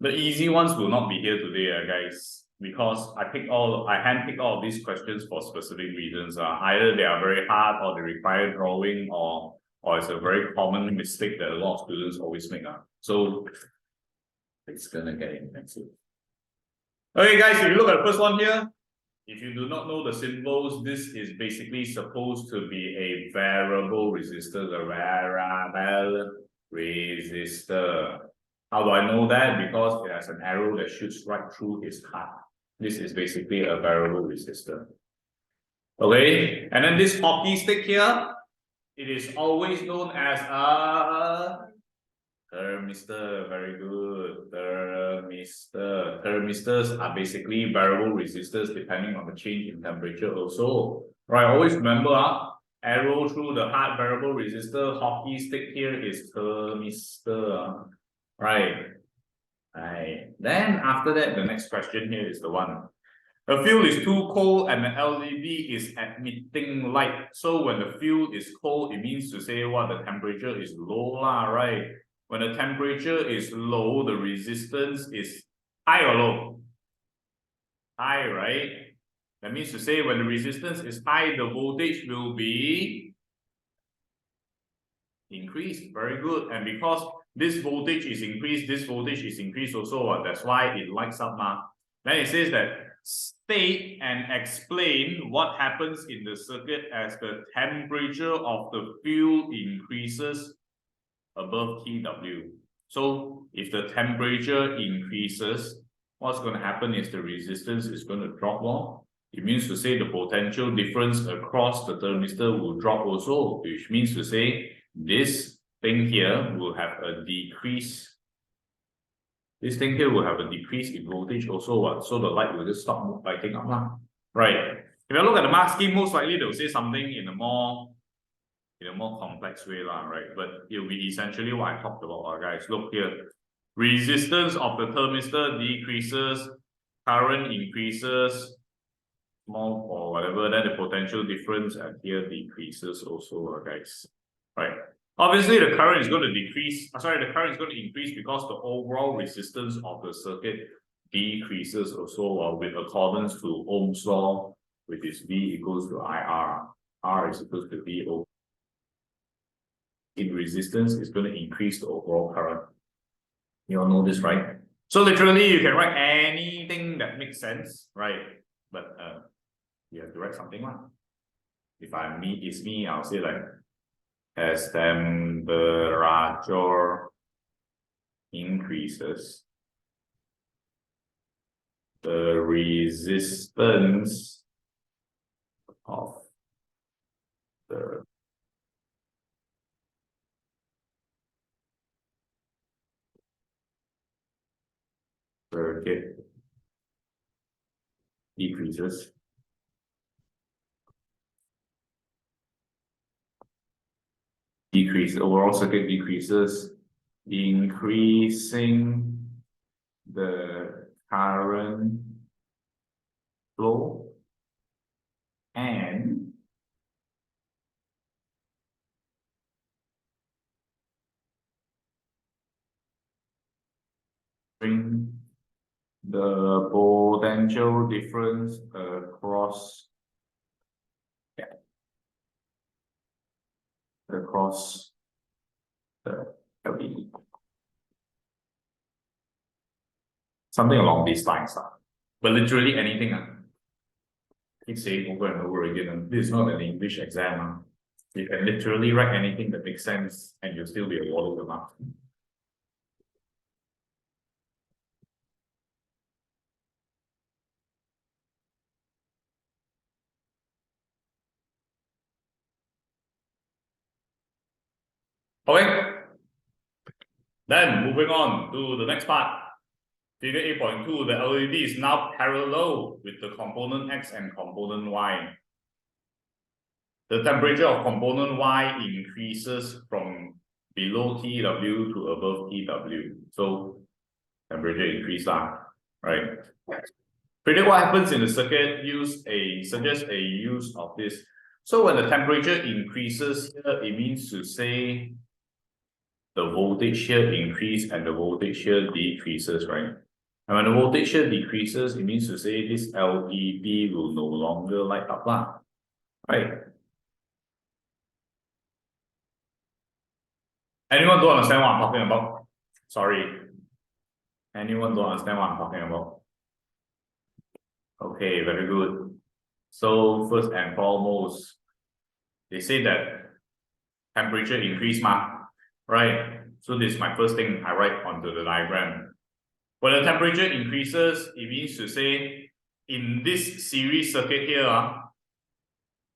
The easy ones will not be here today, guys, because I handpicked all of these questions for specific reasons. Either they are very hard, or they require drawing, or it's a very common mistake that a lot of students always make. So it's gonna get intensive. Okay, guys, if you look at the first one here, if you do not know the symbols, this is basically supposed to be a variable resistor, the variable resistor. How do I know that? Because it has an arrow that shoots right through its heart. This is basically a variable resistor. Okay, and then this hockey stick here, it is always known as a Thermistor, very good. Thermistor. Thermistors are basically variable resistors depending on the change in temperature also. Right, always remember, arrow through the hard variable resistor, hockey stick here is thermistor. Right. Right. Then after that, the next question here is the one. The field is too cold and the LED is emitting light. So when the field is cold, it means to say what the temperature is low lah, right? When the temperature is low, the resistance is high or low? High, right? That means to say when the resistance is high, the voltage will be increased. Very good. And because this voltage is increased, this voltage is increased also. That's why it lights up now. Then it says that state and explain what happens in the circuit as the temperature of the field increases above TW. So if the temperature increases, what's going to happen is the resistance is going to drop more. It means to say the potential difference across the thermistor will drop also, which means to say this thing here will have a decrease. This thing here will have a decrease in voltage also, so the light will just stop lighting up now. Right. If I look at the mark scheme, most likely they'll say something in a more complex way, right? But it will be essentially what I talked about, guys. Look here. Resistance of the thermistor decreases, current increases, small or whatever, then the potential difference and here decreases also, guys. Right. Obviously, the current is going to decrease. The current is going to increase because the overall resistance of the circuit decreases also with accordance to Ohm's law, which is V equals to IR. R is equals to VO. In resistance, is going to increase the overall current. You all know this, right? So literally, you can write anything that makes sense, right? But you have to write something one. If it's me, I'll say like as temperature increases, the resistance of the circuit decreases. Overall circuit decreases, increasing the current flow and bring the potential difference across the LED. Something along these lines. But literally anything. Keep saying over and over again. This is not an English exam. You can literally write anything that makes sense and you'll still be awarded the mark. Okay. Then moving on to the next part. Figure 8.2, the LED is now parallel with the component X and component Y. The temperature of component Y increases from below TW to above TW. So temperature increase lah, right? Predict what happens in the circuit, suggest a use of this. So when the temperature increases here, it means to say the voltage here increase and the voltage here decreases, right? And when the voltage here decreases, it means to say this LED will no longer light up lah, right? Anyone don't understand what I'm talking about? Sorry. Anyone don't understand what I'm talking about? Okay, very good. So first and foremost, they say that temperature increase right? So this is my first thing I write onto the diagram. When the temperature increases, it means to say in this series circuit here,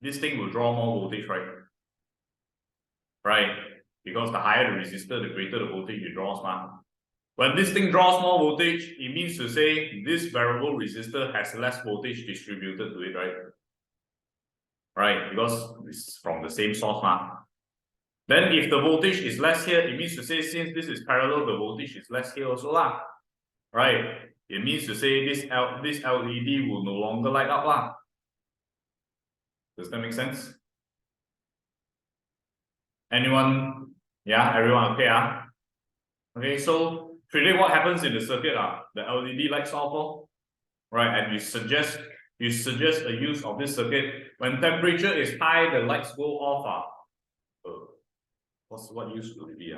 this thing will draw more voltage, right? Right. Because the higher the resistor, the greater the voltage it draws, man. When this thing draws more voltage, it means to say this variable resistor has less voltage distributed to it, right? Right, because it's from the same source, man. Then if the voltage is less here, it means to say since this is parallel, the voltage is less here also lah. Right? It means to say this LED will no longer light up lah. Does that make sense? Anyone? Yeah, everyone okay? Okay, so predict what happens in the circuit. The LED lights off. Right, and you suggest a use of this circuit. When temperature is high, the lights go off. What use would it be?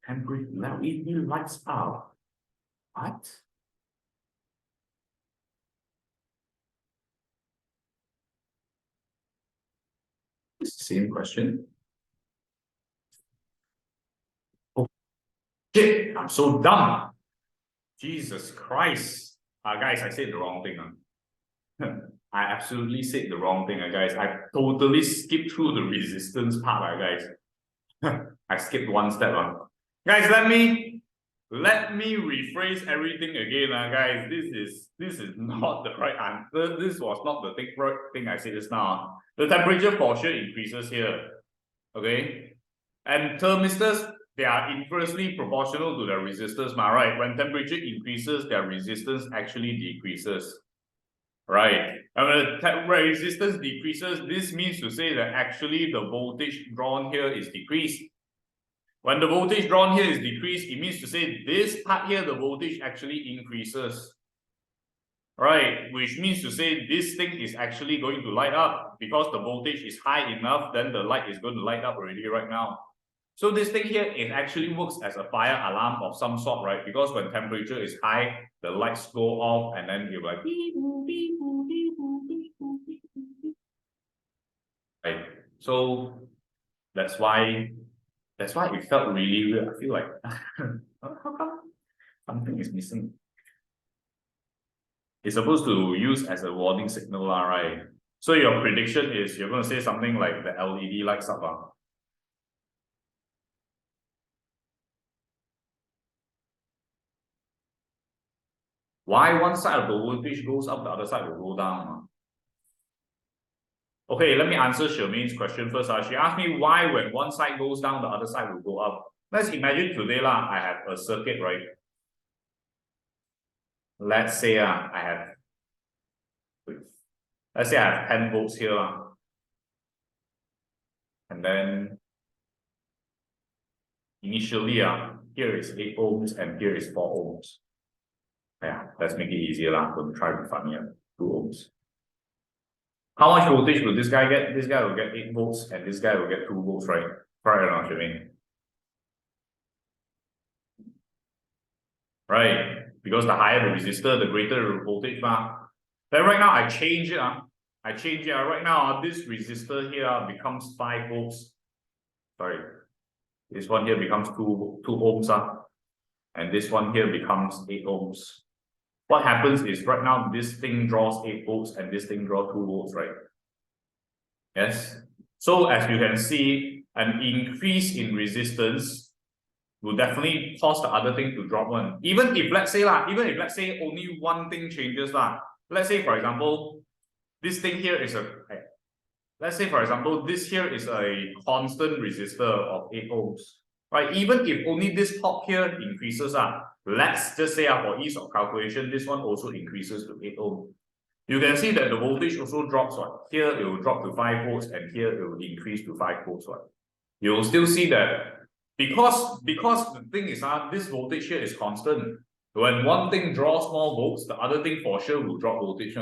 Temperature LED lights out. What? It's the same question. Oh shit! I'm so dumb. Jesus Christ! Guys, I said the wrong thing. I absolutely said the wrong thing, guys. I totally skipped through the resistance part, guys. I skipped one step. Guys, let me rephrase everything again, guys. This is not the right answer. This was not the right thing I said just now. The temperature for sure increases here. Okay? And thermistors, they are inversely proportional to their resistors, right? When temperature increases, their resistance actually decreases. Right. And when the resistance decreases, this means to say that actually the voltage drawn here is decreased. When the voltage drawn here is decreased, it means to say this part here, the voltage actually increases. Right, which means to say this thing is actually going to light up because the voltage is high enough, then the light is going to light up already right now. So this thing here, it actually works as a fire alarm of some sort, right? Because when temperature is high, the lights go off and then you're like beep, beep, beep, beep, beep, beep. Right. So that's why it felt really weird. I feel like how come something is missing? It's supposed to use as a warning signal, right? So your prediction is you're going to say something like the LED lights up. Why one side of the voltage goes up, the other side will go down? Okay, let me answer Shermaine's question first. She asked me why when one side goes down, the other side will go up. Let's imagine today I have a circuit, right? Let's say I have 10 volts here. And then initially here is 8 ohms and here is 4 ohms. Yeah, let's make it easier. Don't try to be funny. 2 ohms. How much voltage will this guy get? This guy will get 8 volts and this guy will get 2 volts, right? Right or not, Jermaine? Right. Because the higher the resistor, the greater the voltage. Then right now I change it. Right now this resistor here becomes 5 volts. Sorry. This one here becomes 2 ohms. And this one here becomes 8 ohms. What happens is right now this thing draws 8 volts and this thing draws 2 volts, right? Yes. So as you can see, an increase in resistance will definitely cause the other thing to drop one. Even if let's say only one thing changes. Let's say for example, this thing here is let's say for example, this here is a constant resistor of 8 ohms. Right, even if only this top here increases, let's just say for ease of calculation, this one also increases to 8 ohm. You can see that the voltage also drops. Here it will drop to 5 volts and here it will increase to 5 volts. You will still see that because the thing is this voltage here is constant. When one thing draws more volts, the other thing for sure will drop voltage.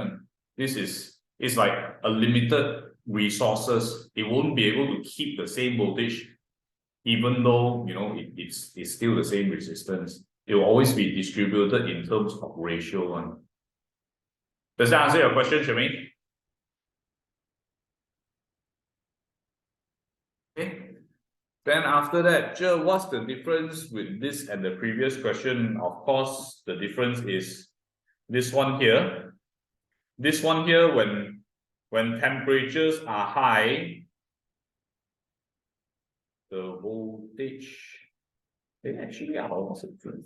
This is like a limited resources. It won't be able to keep the same voltage. Even though it's still the same resistance, it will always be distributed in terms of ratio. Does that answer your question, Shermaine? Okay. Then after that, what's the difference with this and the previous question? Of course, the difference is this one here. This one here, when when temperatures are high, the voltage, they actually are almost different.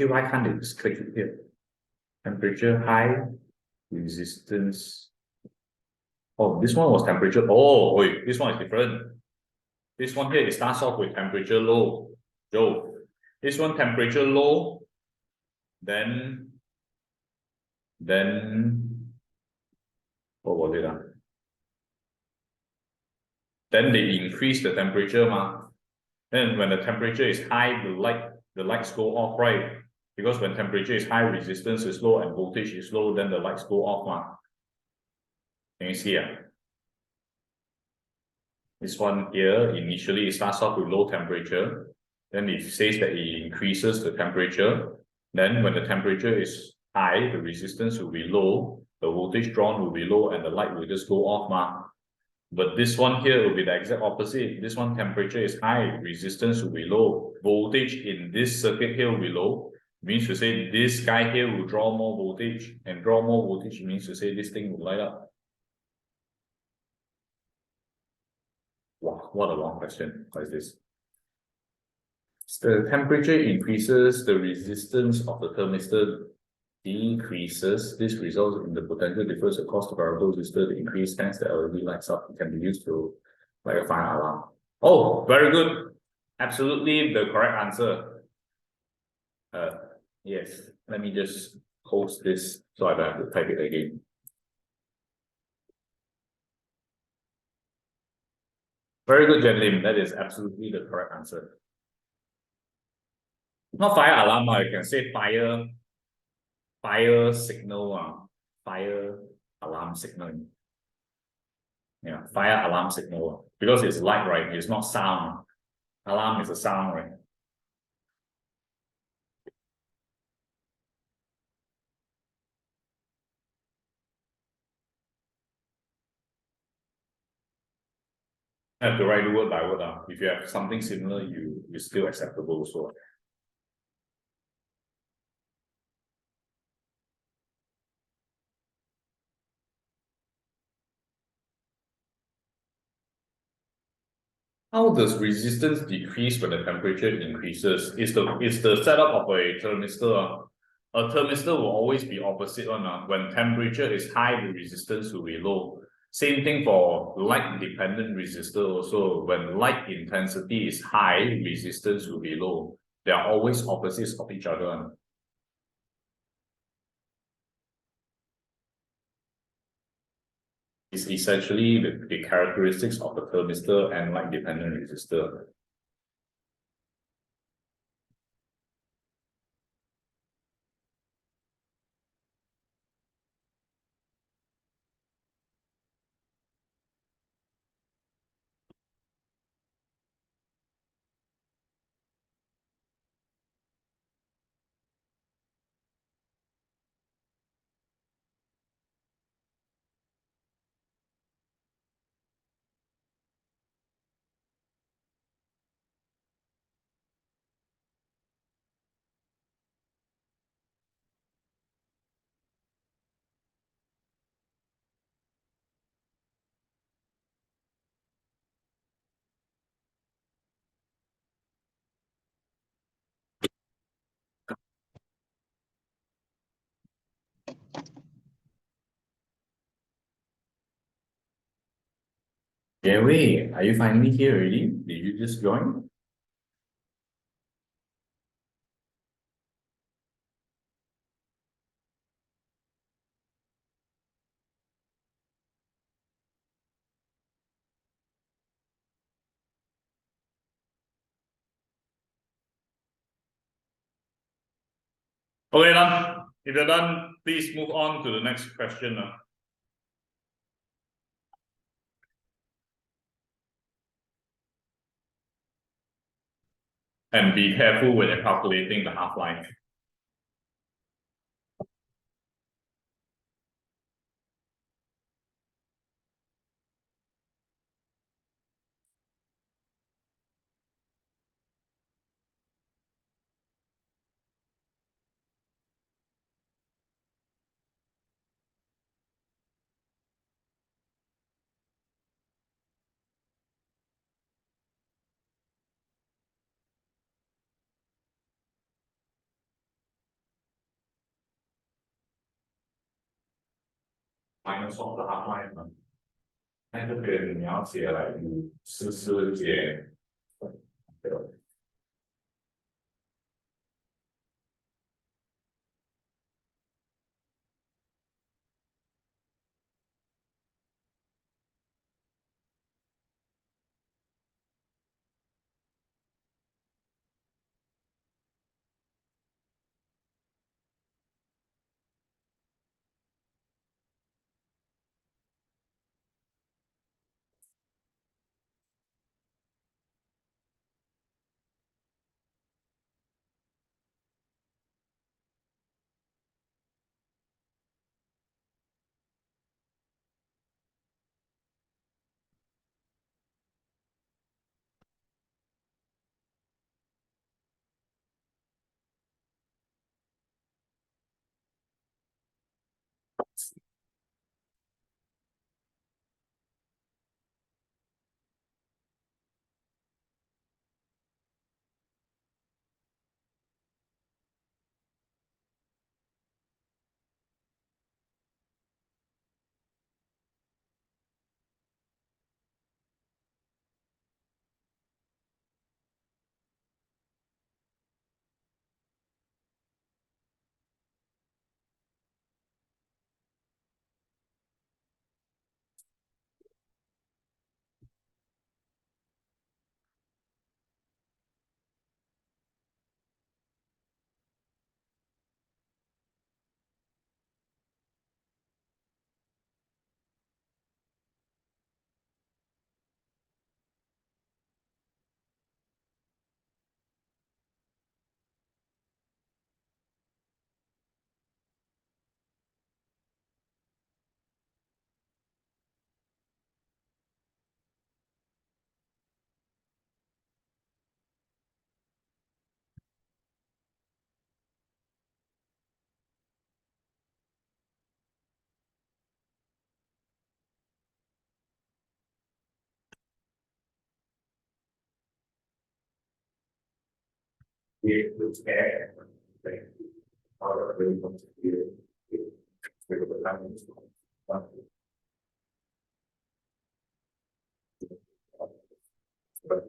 Okay, why can't they just click it here? Temperature high, resistance. Oh, this one was temperature. Oh, wait, this one is different. This one here, it starts off with temperature low. Joe, this one temperature low, then what was it? Then they increase the temperature, ma. Then when the temperature is high, the lights go off, right? Because when temperature is high, resistance is low and voltage is low, then the lights go off, ma. Can you see? This one here, initially it starts off with low temperature. Then it says that it increases the temperature. Then when the temperature is high, the resistance will be low, the voltage drawn will be low, and the light will just go off, ma. But this one here will be the exact opposite. This one temperature is high, resistance will be low. Voltage in this circuit here will be low. Means to say this guy here will draw more voltage, and draw more voltage means to say this thing will light up. Wow, what a long question. What is this? The temperature increases, the resistance of the thermistor decreases. This results in the potential difference across the variable resistor to increase, hence the LED lights up. It can be used to like a fire alarm. Oh, very good. Absolutely the correct answer. Yes, let me just post this so I don't have to type it again. Very good, Jen Lim. That is absolutely the correct answer. Not fire alarm, you can say fire signal, fire alarm signal. Yeah, fire alarm signal. Because it's light, right? It's not sound. Alarm is a sound, right? I have to write the word by word. If you have something similar, it's still acceptable also. How does resistance decrease when the temperature increases? It's the setup of a thermistor. A thermistor will always be opposite one. When temperature is high, the resistance will be low. Same thing for light-dependent resistor also. When light intensity is high, resistance will be low. They are always opposites of each other. It's essentially the characteristics of the thermistor and light-dependent resistor. Gary, are you finally here already? Did you just join? Okay, done. If you're done, please move on to the next question. And be careful when you're calculating the half-life. Microsoft 的 hardline 嘛，那这边你要写来14节，对吧？也有钱，对，好的，可以东西也这个不单纯是啊，对。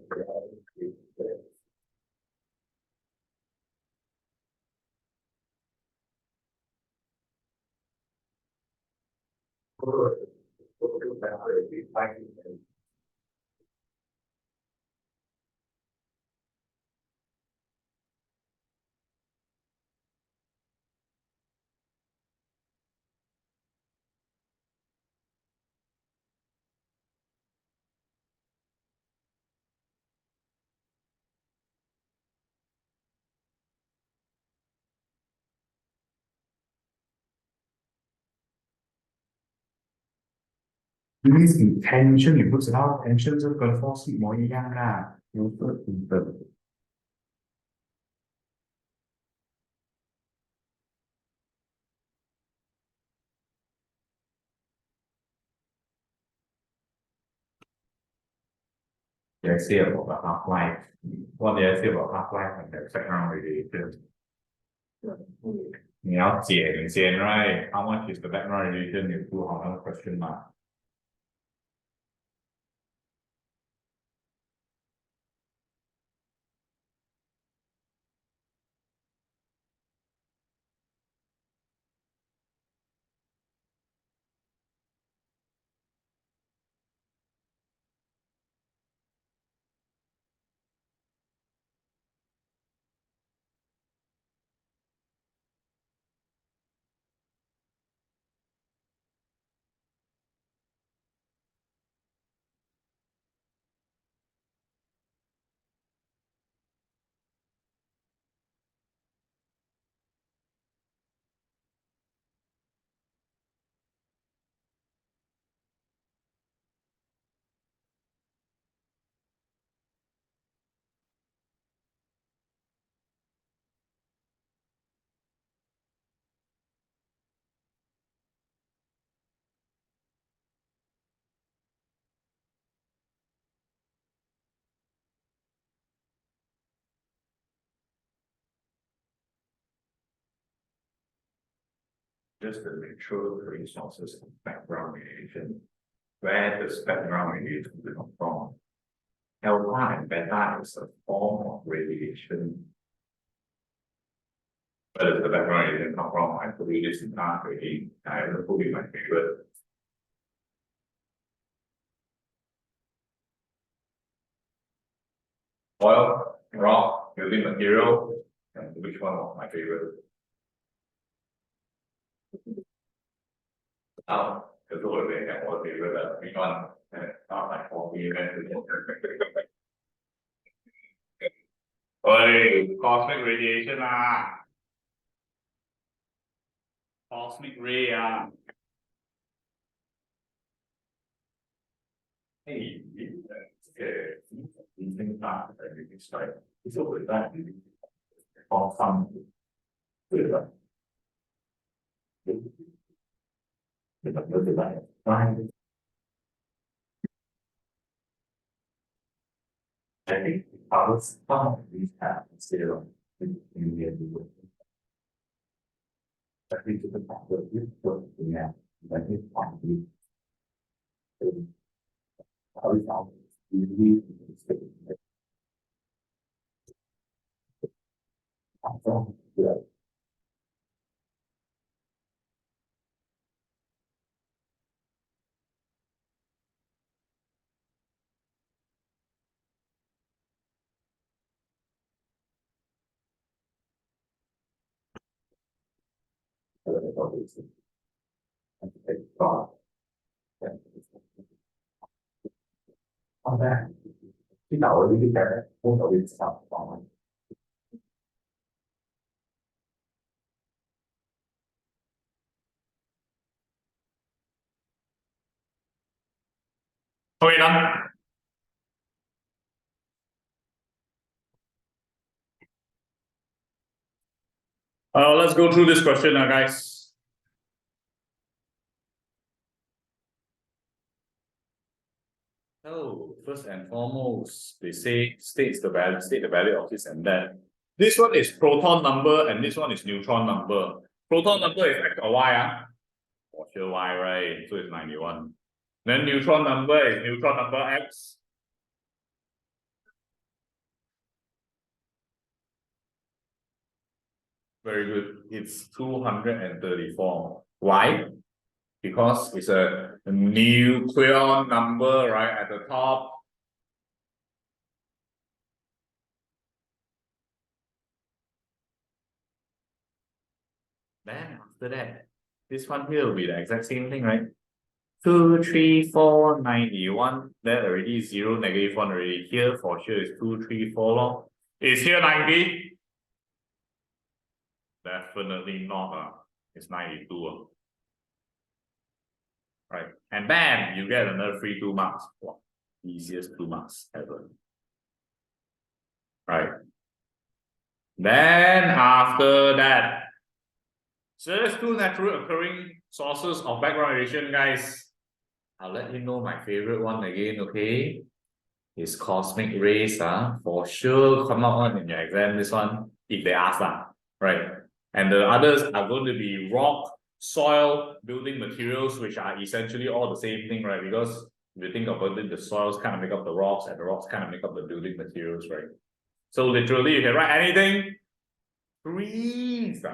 因为你 tension 你不知道 tension 就跟 force 一模一样啊，有个平等。Let's say about the half life. What do I say about half life and the background radiation? 你要解你先 right? How much is the background radiation? 你读好那个 question 嘛？ just to make sure the resources and background radiation. Where does background radiation come from? Alpha and beta is a form of radiation. Where does the background radiation come from? I put this in art already. I will put in my favorite. Oil, rock, building material, and which one was my favorite? Because what they have what favorite, which one? Not like for me, Oi, cosmic radiation cosmic ray Hey, these things are it's like it's over that or some I think I was some of these have zero in the end. I think it's about the yeah, I think probably how is our usually yeah. On that, khi nào đi cái môn đầu tiên sao còn Okay, done. Let's go through this question now, guys. So first and foremost, they say state the value of this and that. This one is proton number and this one is neutron number. Proton number is X or Y, For sure Y, right? So it's 91. Then neutron number is neutron number X. Very good. It's 234. Why? Because it's a nucleon number, right, at the top. Then after that, this one here will be the exact same thing, right? 2, 3, 4, 91. That already is 0, -1 already. Here for sure is 2, 3, 4 long. Is here 90? Definitely not. It's 92. Right. And bam, you get another free 2 marks. Wow. Easiest 2 marks ever. Right. Then after that, so there's 2 natural occurring sources of background radiation, guys. I'll let you know my favorite one again, okay? It's cosmic rays, for sure come out on in your exam, this one, if they ask right? And the others are going to be rock, soil, building materials, which are essentially all the same thing, right? Because if you think about it, the soils kind of make up the rocks and the rocks kind of make up the building materials, right? So literally, you can write anything. Trees.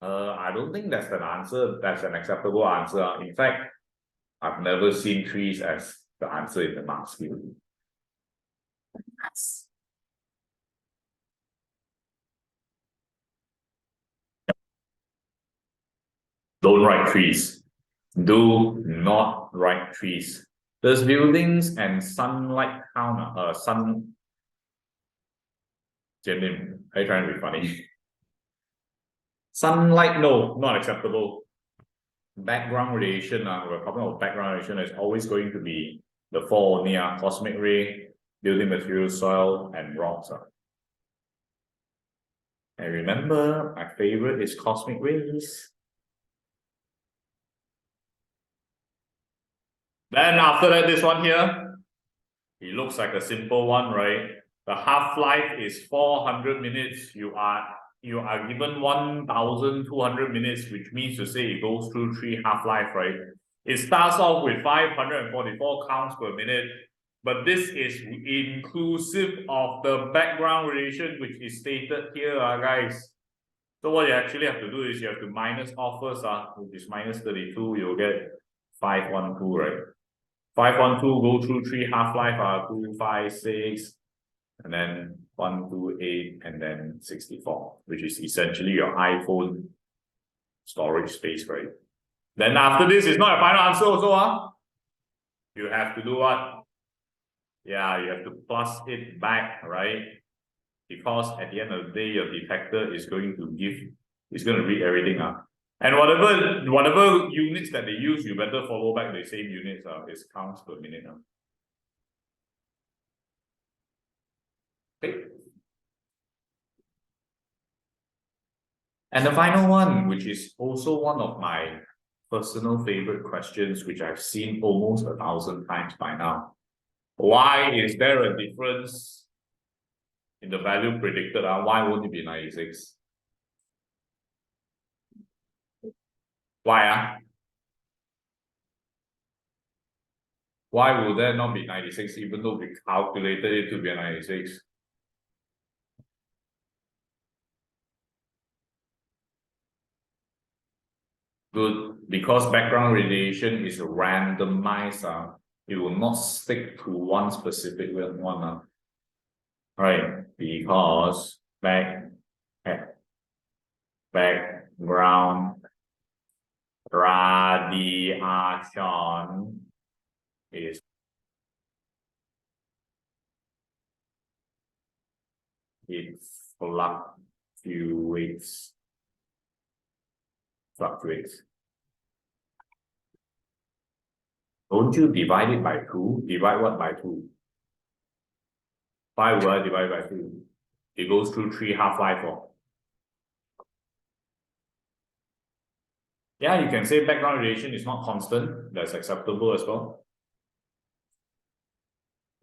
I don't think that's an answer. That's an acceptable answer. In fact, I've never seen trees as the answer in the marks field. Don't write trees. Do not write trees. Does buildings and sunlight count? Jian-Lim, are you trying to be funny? Sunlight, no, not acceptable. Background radiation, we're talking about background radiation, is always going to be the 4 only, cosmic ray, building materials, soil, and rocks. And remember, my favorite is cosmic rays. Then after that, this one here, it looks like a simple one, right? The half-life is 400 minutes. You are you are given 1,200 minutes, which means to say it goes through 3 half-life, right? It starts off with 544 counts per minute, but this is inclusive of the background radiation, which is stated here, guys. So what you actually have to do is you have to minus off first, which is minus 32, you'll get 512, right? 512 go through 3 half-life, 2, 5, 6, and then 128, and then 64, which is essentially your iPhone storage space, right? Then after this, it's not a final answer also, you have to do what? Yeah, you have to plus it back, right? Because at the end of the day, your detector is going to read everything. And whatever units that they use, you better follow back the same units, is counts per minute. Okay. And the final one, which is also one of my personal favorite questions, which I've seen almost 1,000 times by now. Why is there a difference in the value predicted? Why won't it be 96? Why? Why will there not be 96 even though we calculated it to be a 96? Good, because background radiation is randomized. It will not stick to one specific one. Right, because background radiation is it fluctuates. Don't you divide it by 2? Divide what by 2? Why would I divide by 2? It goes through 3 half-life. Yeah, you can say background radiation is not constant. That's acceptable as well.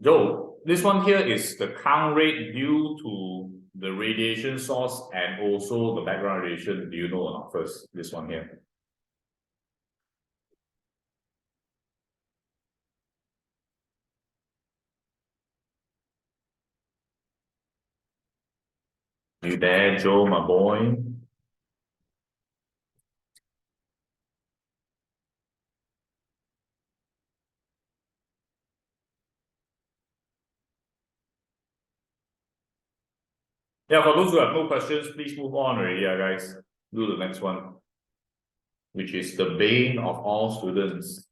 Joe, this one here is the count rate due to the radiation source and also the background radiation. Do you know or not first? This one here. You there, Joe, my boy? Yeah, for those who have no questions, please move on already, guys. Do the next one, which is the bane of all students,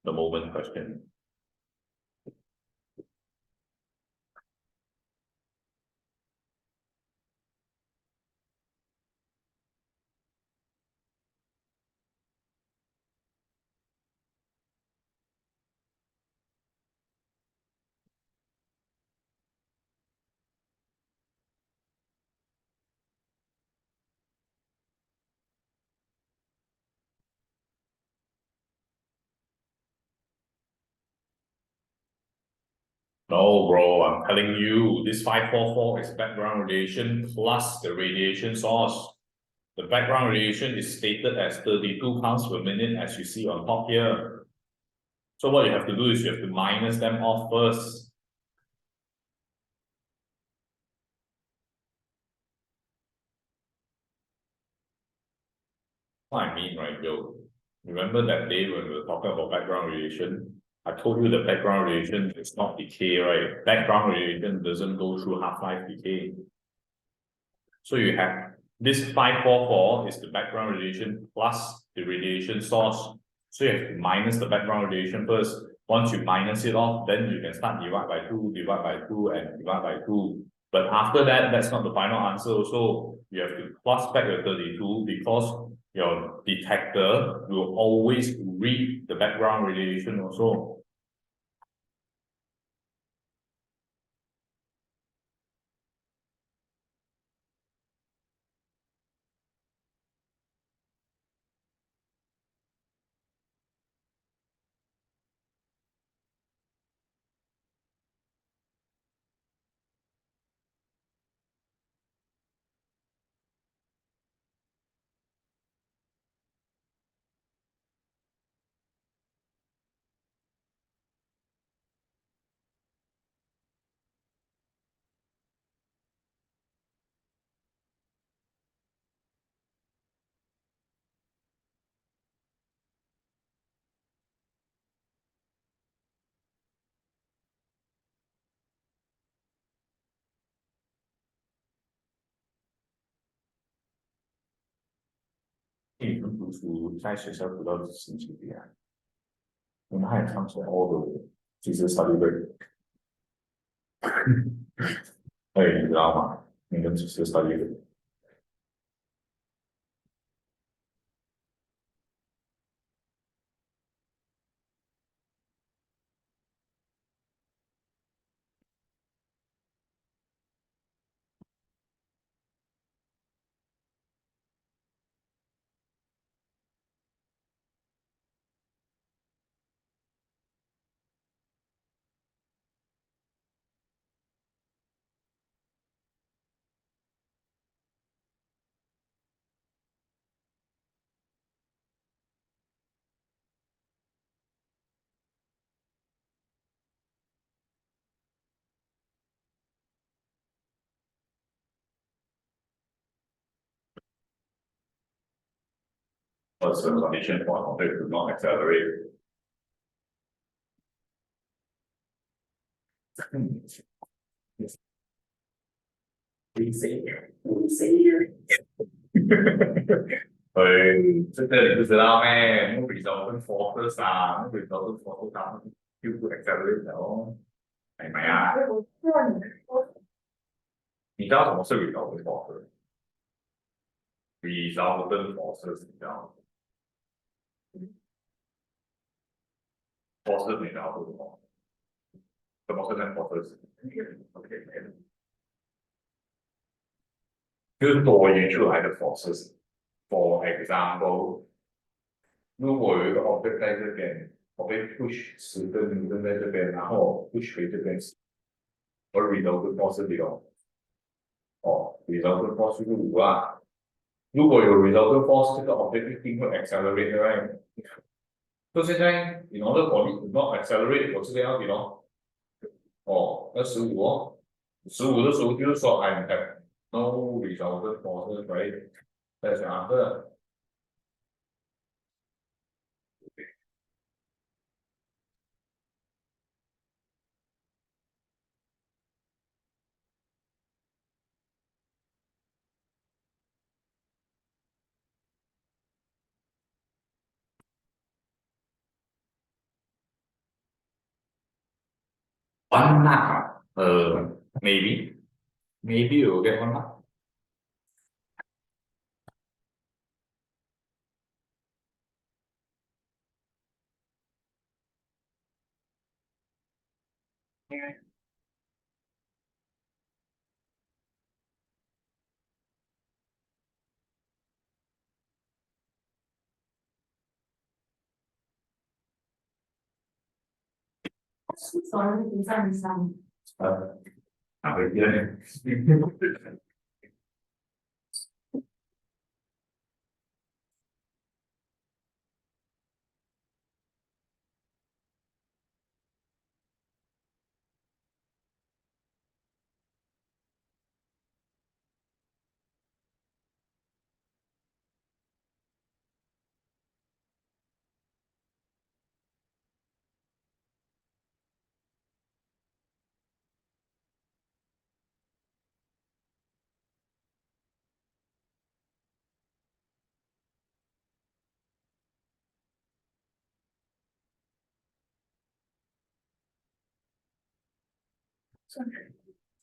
the moment question. No, bro, I'm telling you, this 544 is background radiation plus the radiation source. The background radiation is stated as 32 counts per minute, as you see on top here. So what you have to do is you have to minus them off first. What I mean, right, Joe? Remember that day when we were talking about background radiation? I told you the background radiation is not decay, right? Background radiation doesn't go through half-life decay. So you have this 544 is the background radiation plus the radiation source. So you have to minus the background radiation first. Once you minus it off, then you can start divide by 2, divide by 2, and divide by 2. But after that, that's not the final answer. So you have to plus back the 32 because your detector will always read the background radiation also. 你们读书在学校读到几星期几啊？你们还上学 all the way，其实 study break，哎，你知道吗？你们只是 study break。What's the condition for an object to not accelerate? Please say here. Please say here. 这个你不知道咩？我 resultant forces 啊，我 resultant forces 啊，就不 accelerate 了哦，明白啊？我知道你是说你知道什么是 resultant forces？resultant forces 你知道吗？forces 你知道是什么？什么是 net forces？OK，就是多余出来的 forces。For example，如果有一个 object 在这边，我被 push 10个Newton在这边，然后 push 回这边，我 resultant force 是0。resultant force 是5啊。如果有 resultant force，这个 object 一定会 accelerate 的 right？就现在 in order for it to not accelerate，我这边要几咯？那15哦，15的时候就是说 I have no resultant forces right？再想这。One mark 啊maybe you will get 1 mark。是昨日不在上，哪个店？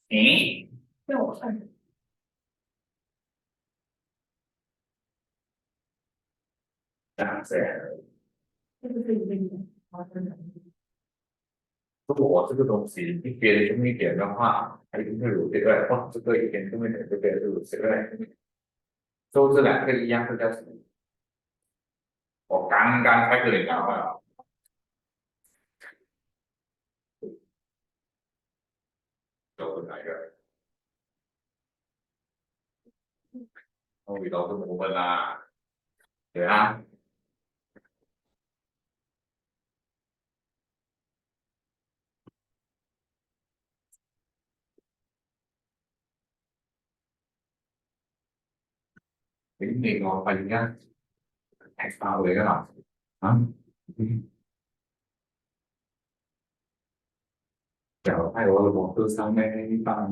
诶，对我算是这样子。这个是一个好真的。如果我这个东西一边重一点的话，它一定会有这个，这个一边重一点，这边就有这个。就这两个一样，这叫什么？我刚刚才跟你讲了，就是哪个？我遇到这部分啦，对啊。你我發現間踢爆嚟㗎啦，腳喺我的摩托上面一般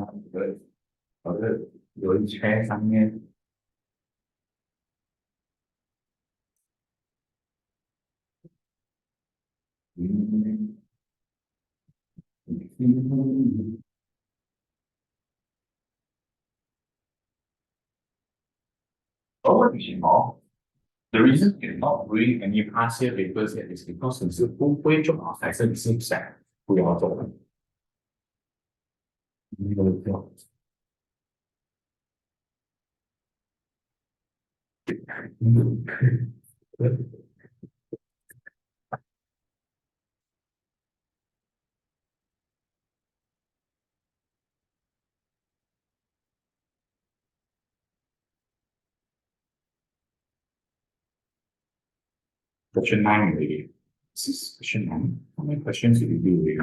我的有一圈上面 The reason you're not doing any past year papers yet is because 你是不会做好，还是你是想不要做的？你都做。Question 9 already. This is question 9. How many questions did you do already?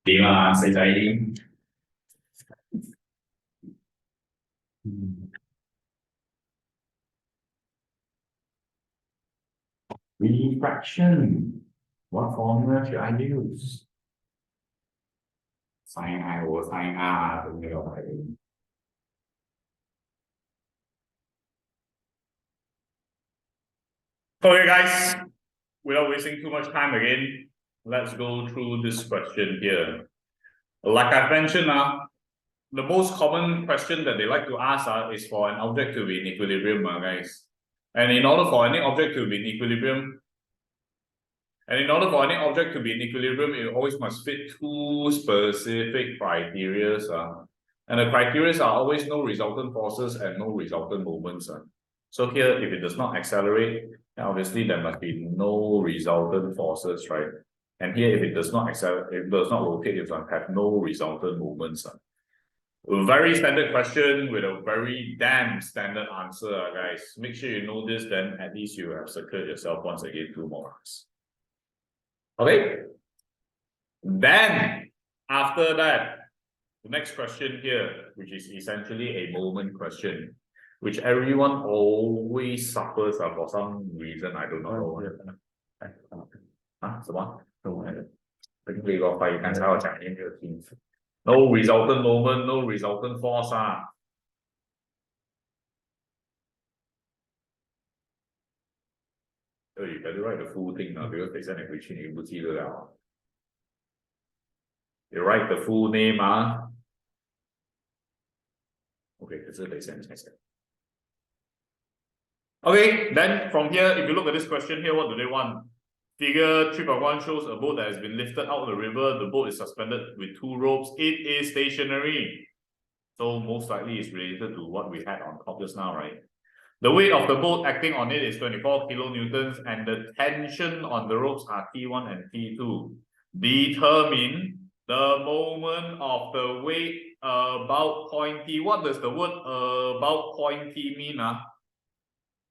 Điểm là sẽ dạy refraction. What formula should I use? Sin I over sin R đúng rồi. Okay, guys, without wasting too much time again, let's go through this question here. Like I've mentioned, the most common question that they like to ask is for an object to be in equilibrium, guys. And in order for any object to be in equilibrium, it always must fit two specific criteria. And the criteria are always no resultant forces and no resultant moments. So here, if it does not accelerate, then obviously there must be no resultant forces, right? And here, if it does not accelerate, it does not rotate, it must have no resultant moments. A very standard question with a very damn standard answer, guys. Make sure you know this, then at least you have secured yourself once again 2 more marks. Okay? Then, after that, the next question here, which is essentially a moment question, which everyone always suffers for some reason, I don't know. 什么？跟你个肺，刚才我讲你没有听。No resultant moment, no resultant force. So you better write the full thing now because 等一下你回去你不记得了。You write the full name. Okay, 可是等一下你才想。Okay, then from here, if you look at this question here, what do they want? Figure 3.1 shows a boat that has been lifted out of the river. The boat is suspended with 2 ropes. It is stationary. So most likely it's related to what we had on top just now, right? The weight of the boat acting on it is 24 kilonewtons and the tension on the ropes are T1 and T2. Determine the moment of the weight about point T. What does the word about point T mean?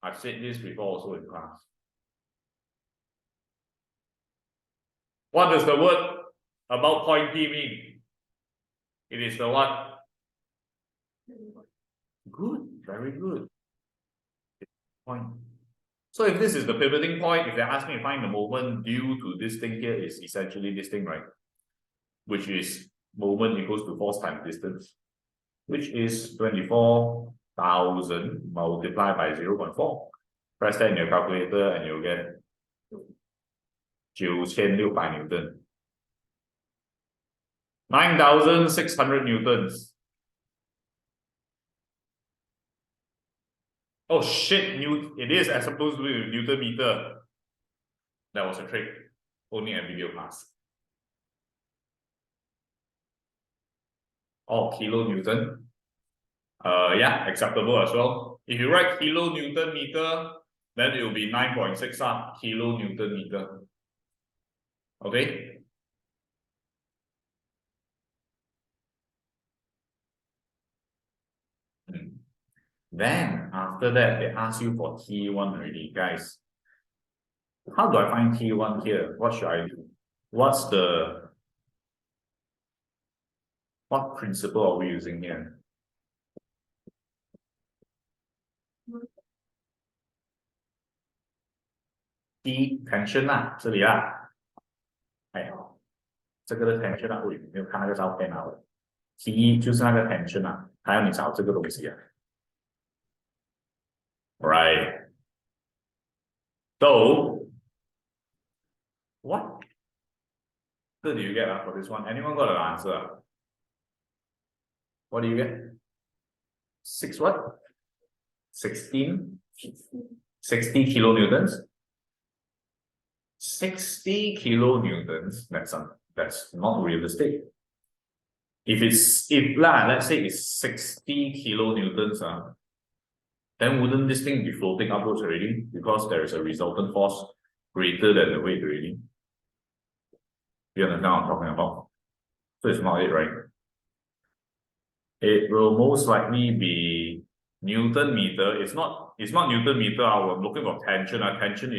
I've said this before also in class. What does the word about point T mean? It is the what? Good, very good. Point. So if this is the pivoting point, if they ask me to find the moment due to this thing here, is essentially this thing, right? Which is moment equals to force times distance, which is 24,000 multiplied by 0.4. Press that in your calculator and you'll get 9,600 Newton. 9,600 Newtons. Oh shit, it is as opposed to Newton meter. That was a trick. Only a video class. Oh, kilonewton. Yeah, acceptable as well. If you write kilonewton meter, then it will be 9.6 kilonewton meter. Okay. Then after that, they ask you for T1 already, guys. How do I find T1 here? What should I do? What principle are we using here? T tension 啦，这里啦。哎，这个的 tension 啊，我没有看那个照片啊。T 就是那个 tension 啊，还要你找这个东西啊。Right. So, what do you get for this one? Anyone got an answer? What do you get? 6 what? 16? 60 kilonewtons? 60 kilonewtons, that's not realistic. Let's say it's 60 kilonewtons, then wouldn't this thing be floating upwards already? Because there is a resultant force greater than the weight already. You understand what I'm talking about? So it's not it, right? It will most likely be Newton meter. It's not Newton meter. I'm looking for tension. Tension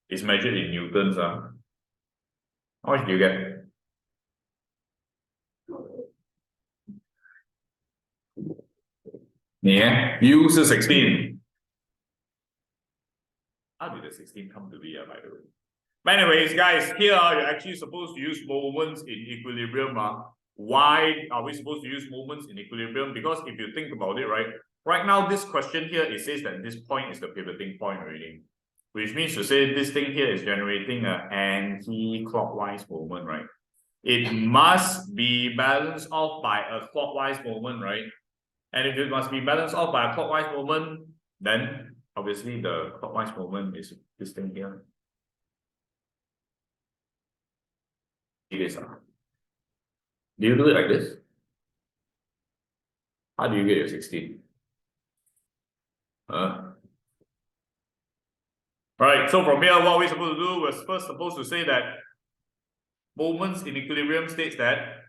is measured in newtons. How much do you get? Yeah, U 是 16. How did the 16 come to be, by the way? But anyways, guys, here you're actually supposed to use moments in equilibrium. Why are we supposed to use moments in equilibrium? Because if you think about it, right now this question here, it says that this point is the pivoting point already. Which means to say this thing here is generating an anti-clockwise moment, right? It must be balanced off by a clockwise moment, right? And if it must be balanced off by a clockwise moment, then obviously the clockwise moment is this thing here. It is. Do you do it like this? How do you get your 16? Right, so from here, what we're supposed to do, we're first supposed to say that moments in equilibrium states that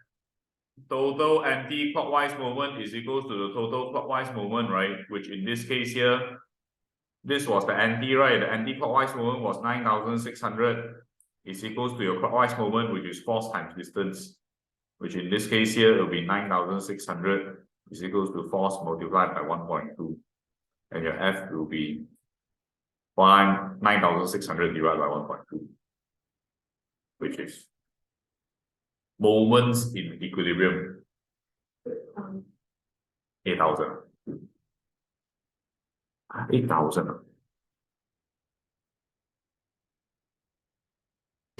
total anti-clockwise moment is equals to the total clockwise moment, right? Which in this case here, this was the anti, right? The anti-clockwise moment was 9,600 is equals to your clockwise moment, which is force times distance, which in this case here will be 9,600 is equals to force multiplied by 1.2, and your F will be 9,600 divided by 1.2, which is moments in equilibrium. 8,000. 8,000.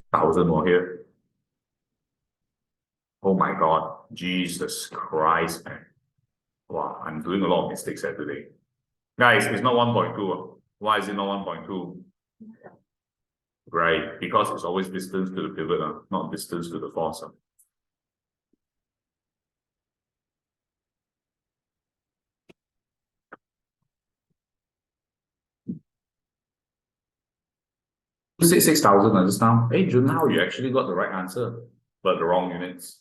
1,000 more here. Oh my God, Jesus Christ, man. Wow, I'm doing a lot of mistakes here today. Guys, it's not 1.2. Why is it not 1.2? Right, because it's always distance to the pivot, not distance to the force. You say 6,000 just now. Hey, Jun, now you actually got the right answer, but the wrong units.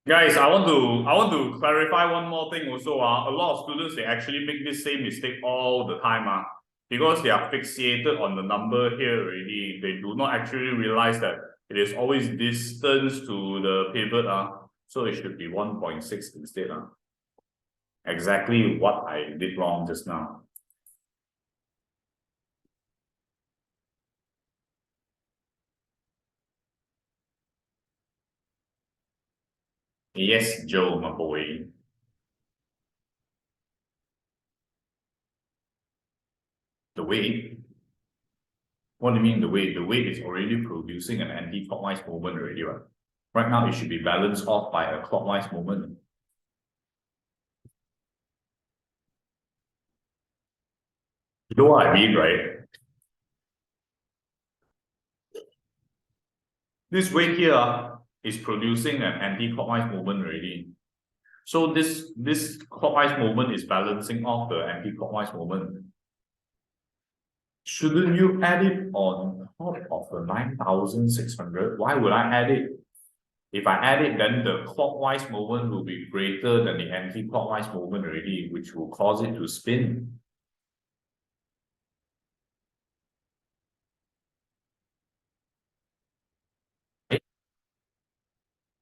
Guys, I want to clarify one more thing also. A lot of students, they actually make this same mistake all the time. Because they are fixated on the number here already. They do not actually realize that it is always distance to the pivot. So it should be 1.6 instead. Exactly what I did wrong just now. Yes, Joe, my boy. The weight? What do you mean the weight? The weight is already producing an anti-clockwise movement already, right? Right now, it should be balanced off by a clockwise movement. You know what I mean, right? This weight here is producing an anti-clockwise movement already. So this clockwise movement is balancing off the anti-clockwise movement. Shouldn't you add it on top of the 9,600? Why would I add it? If I add it, then the clockwise movement will be greater than the anti-clockwise movement already, which will cause it to spin.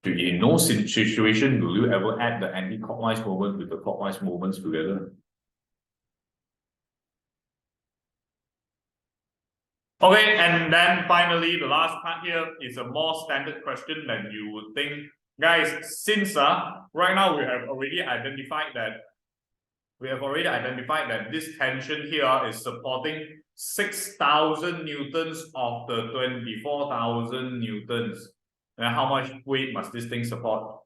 In no situation will you ever add the anti-clockwise movement with the clockwise movements together. Okay, and then finally, the last part here is a more standard question than you would think. Guys, since right now we have already identified that this tension here is supporting 6,000 newtons of the 24,000 newtons. And how much weight must this thing support?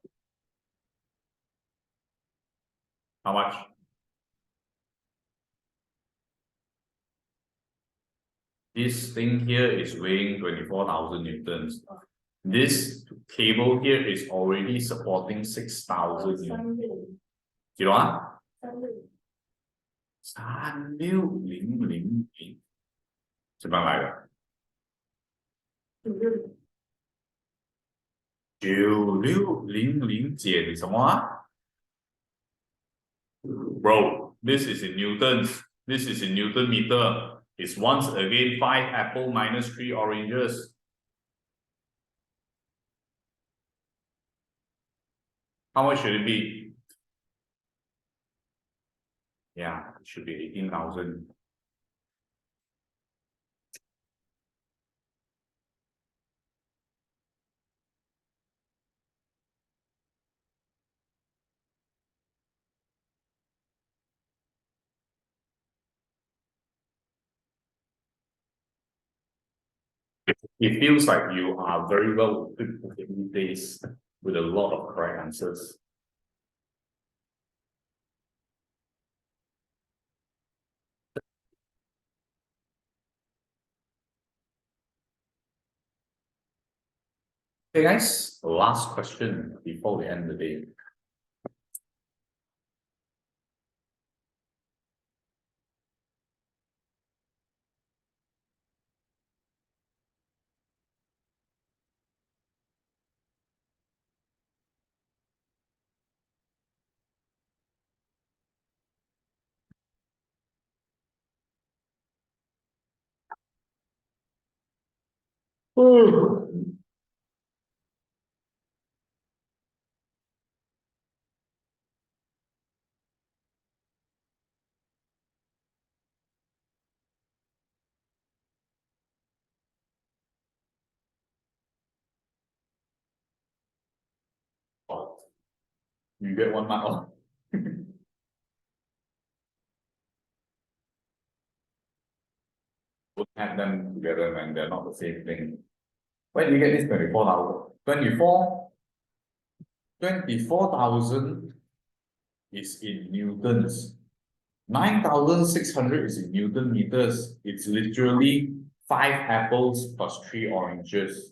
How much? This thing here is weighing 24,000 newtons. This cable here is already supporting 6,000 newtons. 几多啊？3600，怎么样来的？9600减什么啊？Bro, this is in newtons. This is in Newton meter. It's once again 5 apple minus 3 oranges. How much should it be? Yeah, it should be 18,000. It feels like you are very well equipped these days with a lot of correct answers. Okay, guys, last question before we end the day. You get 1 mark off. Don't add them together, man. They're not the same thing. Where do you get this 24,000? 24,000 is in newtons. 9,600 is in Newton meters. It's literally 5 apples plus 3 oranges.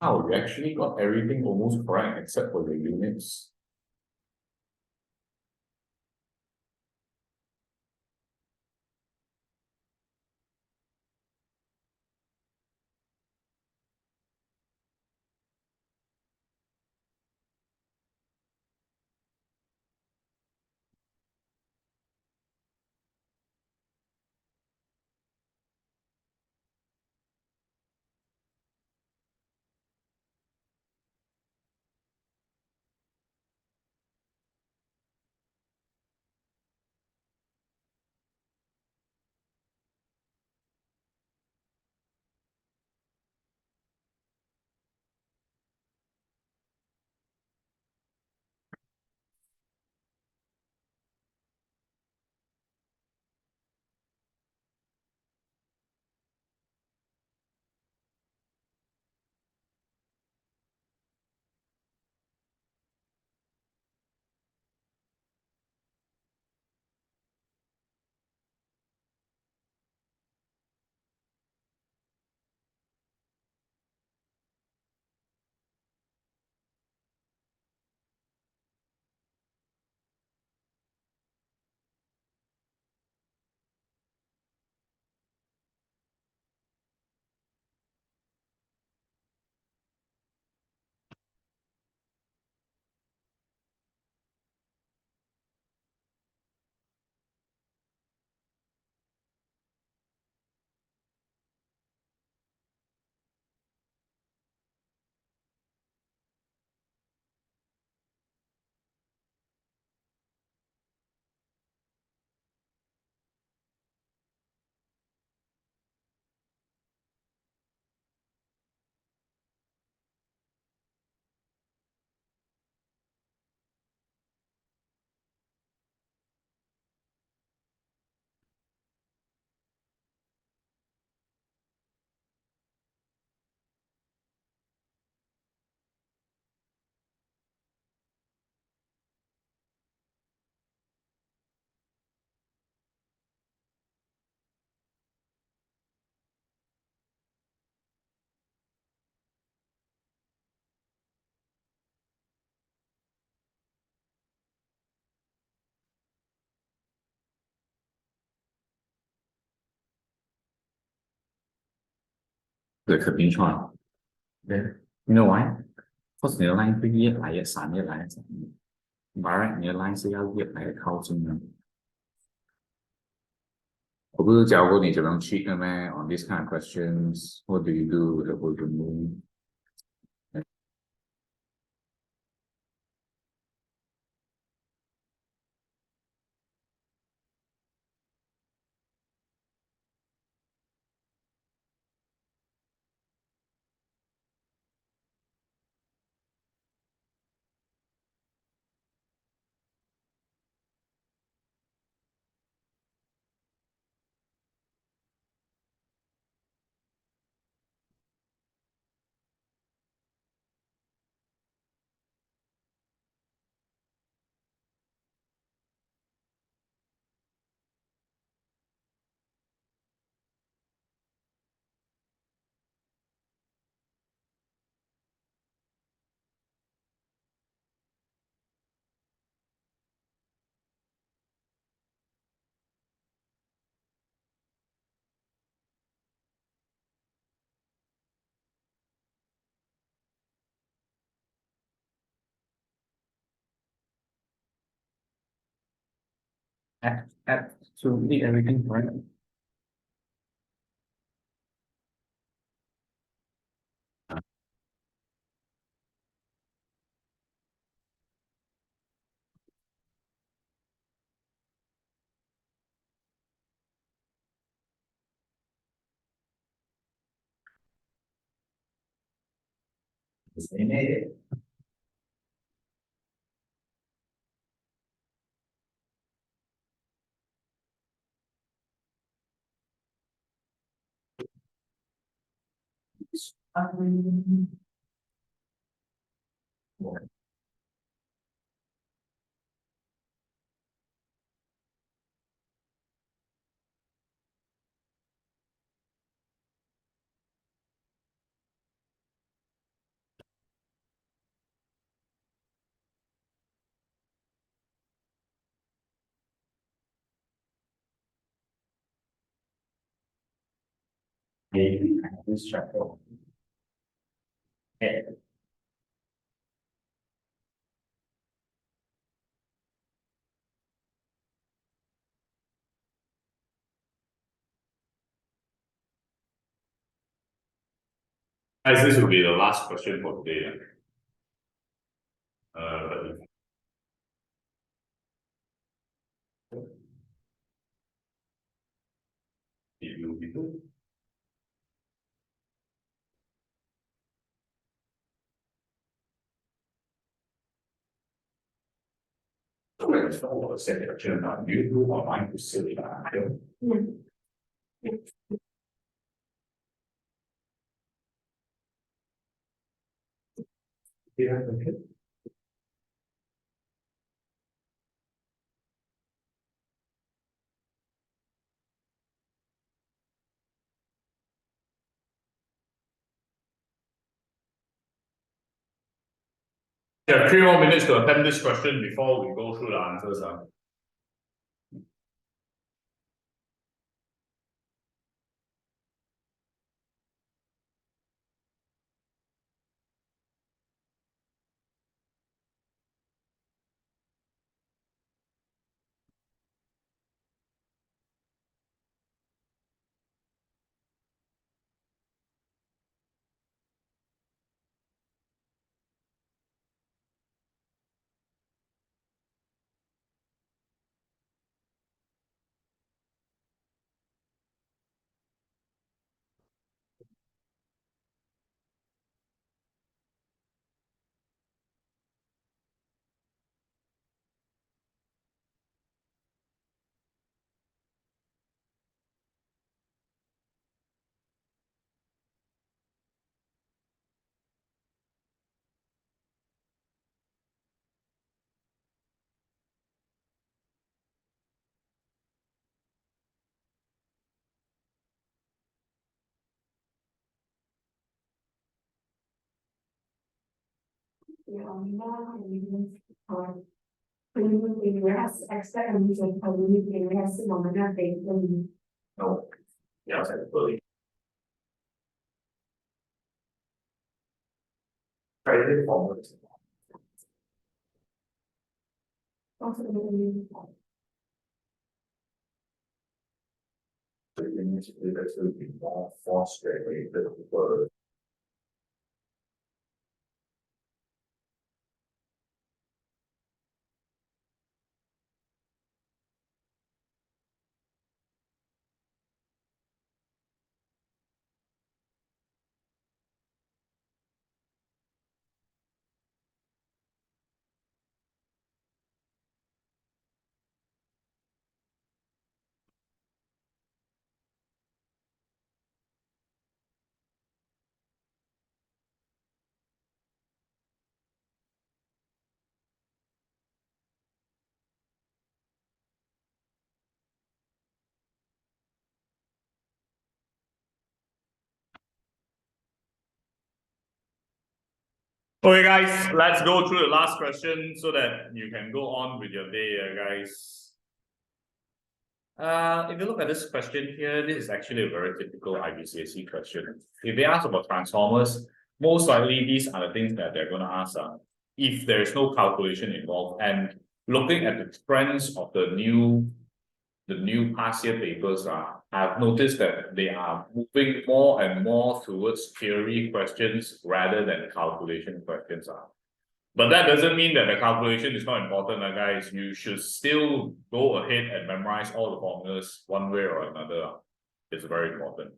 Wow, you actually got everything almost correct except for the units. 对，可平窗。对，you know why？Cause 你的 line 会越来越散，越来越散。By right，你的 line 是要越来越靠近的。我不是教过你怎么样 cheat 的咩？On this kind of questions, what do you do with the golden moon? Absolutely everything, right? This chapter. Guys, this will be the last question for today. If you be good.我现在真的，如果玩不是的，就嗯。第二个是。We have 3 more minutes to attempt this question before we go through the answers. No，要才可以。Credit formulas. Also, the So initially there's going to be more force related work. Okay, guys, let's go through the last question so that you can go on with your day, guys. If you look at this question here, this is actually a very typical IBCSE question. If they ask about transformers, most likely these are the things that they're going to ask. If there is no calculation involved, and looking at the trends of the new past year papers, I've noticed that they are moving more and more towards theory questions rather than calculation questions. But that doesn't mean that the calculation is not important, guys. You should still go ahead and memorize all the formulas one way or another. It's very important,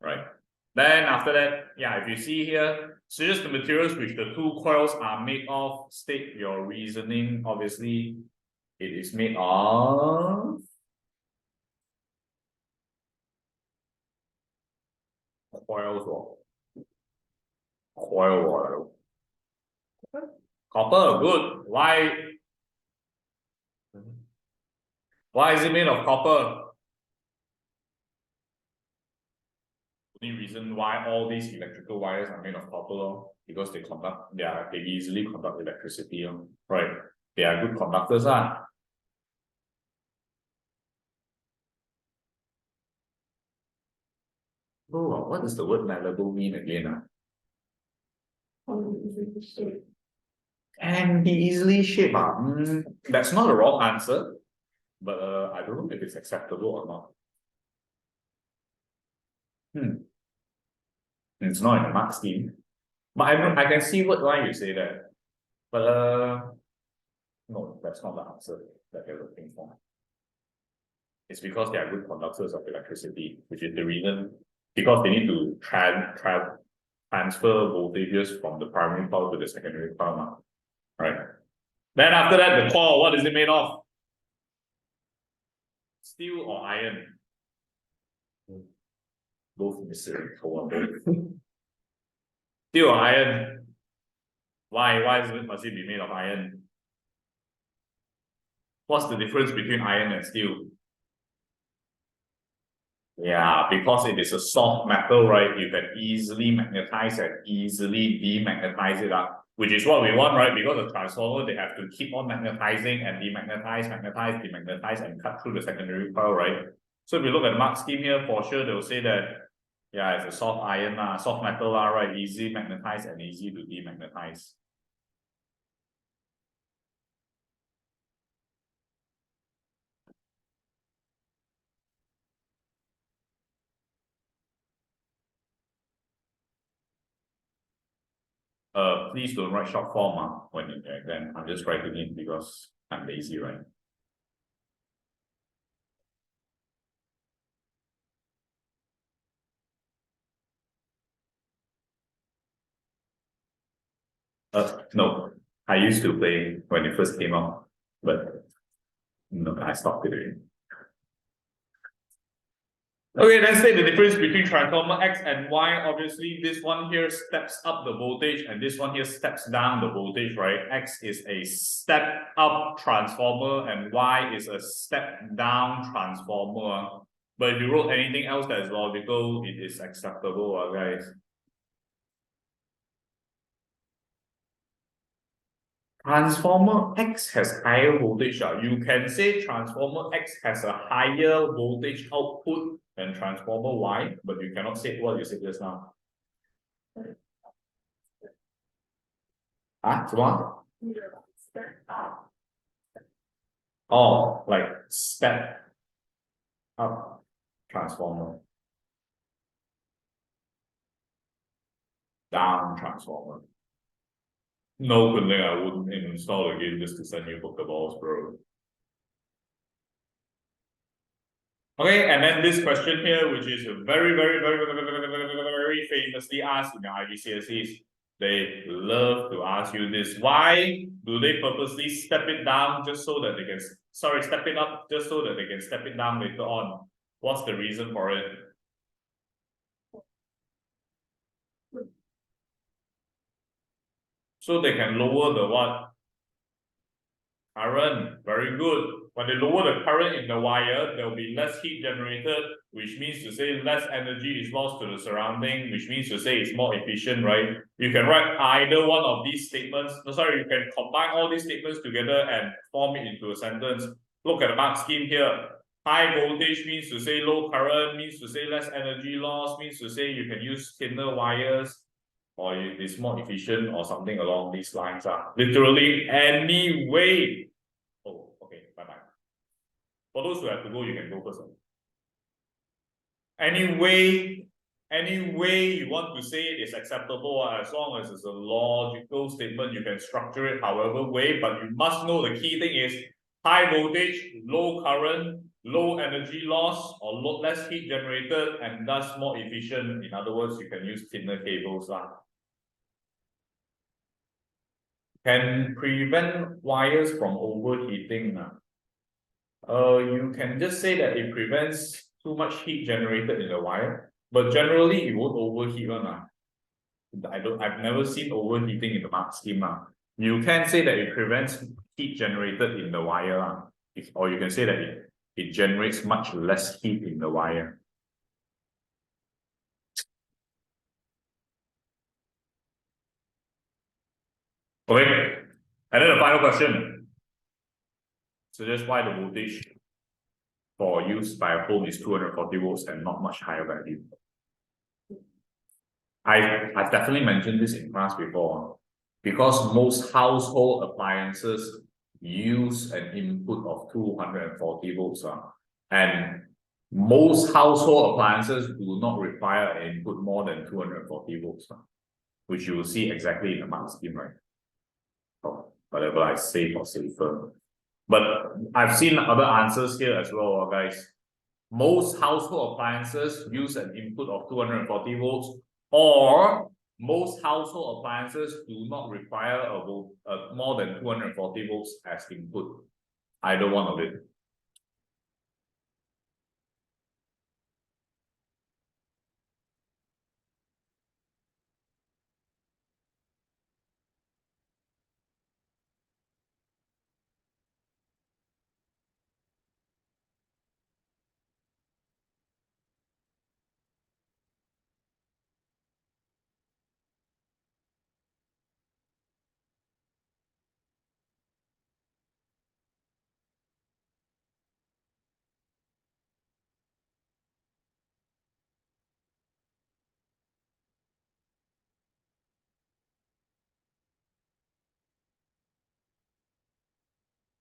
right? Then after that, yeah, if you see here, suggest the materials which the two coils are made of, state your reasoning. Obviously, it is made of coil wire. Copper, good. Why is it made of copper? Only reason why all these electrical wires are made of copper, because they easily conduct electricity, right? They are good conductors. Oh, what does the word malleable mean again? Can be easily shaped. That's not a wrong answer, but I don't know if it's acceptable or not. It's not in the mark scheme, but I can see why you say that, but no, that's not the answer that they're looking for. It's because they are good conductors of electricity, which is the reason, because they need to transfer voltages from the primary power to the secondary power, right? Then after that, the core, what is it made of? Steel or iron? Both necessary for one. Steel or iron? Why must it be made of iron? What's the difference between iron and steel? Yeah, because it is a soft metal, right? You can easily magnetize and easily demagnetize it up, which is what we want, right? Because the transformer, they have to keep on magnetizing and demagnetize, magnetize, demagnetize, and cut through the secondary coil, right? So if you look at the mark scheme here, for sure they'll say that, yeah, it's a soft iron, soft metal, right? Easy magnetize and easy to demagnetize. Please don't write short form when in the exam. I'm just writing it because I'm lazy, right? No, I used to play when it first came out, but no, I stopped doing. Okay, let's say the difference between transformer X and Y. Obviously, this one here steps up the voltage and this one here steps down the voltage, right? X is a step up transformer and Y is a step down transformer. But if you wrote anything else that is logical, it is acceptable, guys. Transformer X has higher voltage. You can say transformer X has a higher voltage output than transformer Y, but you cannot say what you said just now. 什么？ Step up. Oh, like step up transformer. Down transformer. No, good thing I wouldn't install the game just to send you Pokeballs, bro. Okay, and then this question here, which is very famously asked in the IGCSEs. They love to ask you this. Why do they purposely step it down just so that they can, step it up just so that they can step it down later on? What's the reason for it? So they can lower the what? Current. Very good. When they lower the current in the wire, there will be less heat generated, which means to say less energy is lost to the surrounding, which means to say it's more efficient, right? You can write either one of these statements. No, sorry, you can combine all these statements together and form it into a sentence. Look at the mark scheme here. High voltage means to say low current, means to say less energy loss, means to say you can use thinner wires, or it's more efficient, or something along these lines. Literally any way. Oh, okay, bye-bye. For those who have to go, you can go first. Any way you want to say it is acceptable, as long as it's a logical statement, you can structure it however way, but you must know the key thing is high voltage, low current, low energy loss, or less heat generated, and thus more efficient. In other words, you can use thinner cables. Can prevent wires from overheating. You can just say that it prevents too much heat generated in the wire, but generally it won't overheat one. I've never seen overheating in the mark scheme. You can say that it prevents heat generated in the wire, or you can say that it generates much less heat in the wire. Okay, and then the final question. So that's why the voltage for use by a home is 240 volts and not much higher value. I've definitely mentioned this in class before, because most household appliances use an input of 240 volts, and most household appliances do not require an input more than 240 volts, which you will see exactly in the mark scheme, right? Oh, whatever I say for safer. But I've seen other answers here as well, guys. Most household appliances use an input of 240 volts, or most household appliances do not require more than 240 volts as input. Either one of it.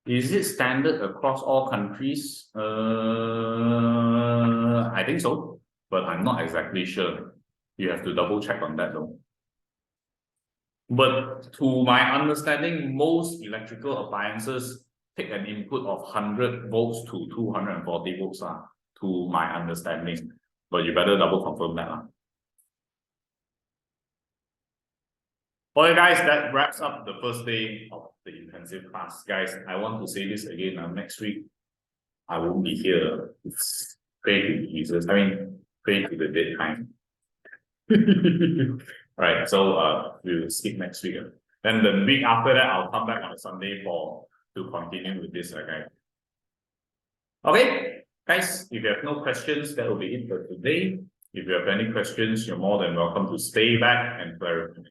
Is it standard across all countries? I think so, but I'm not exactly sure. You have to double check on that though. But to my understanding, most electrical appliances take an input of 100 volts to 240 volts, to my understanding. But you better double confirm that. Okay, guys, that wraps up the first day of the intensive class. Guys, I want to say this again. Next week, I won't be here. Pray to Jesus. I mean, pray to the dead time. Right, so we'll skip next week. Then the week after that, I'll come back on a Sunday to continue with this, okay? Okay, guys, if you have no questions, that will be it for today. If you have any questions, you're more than welcome to stay back and clarify.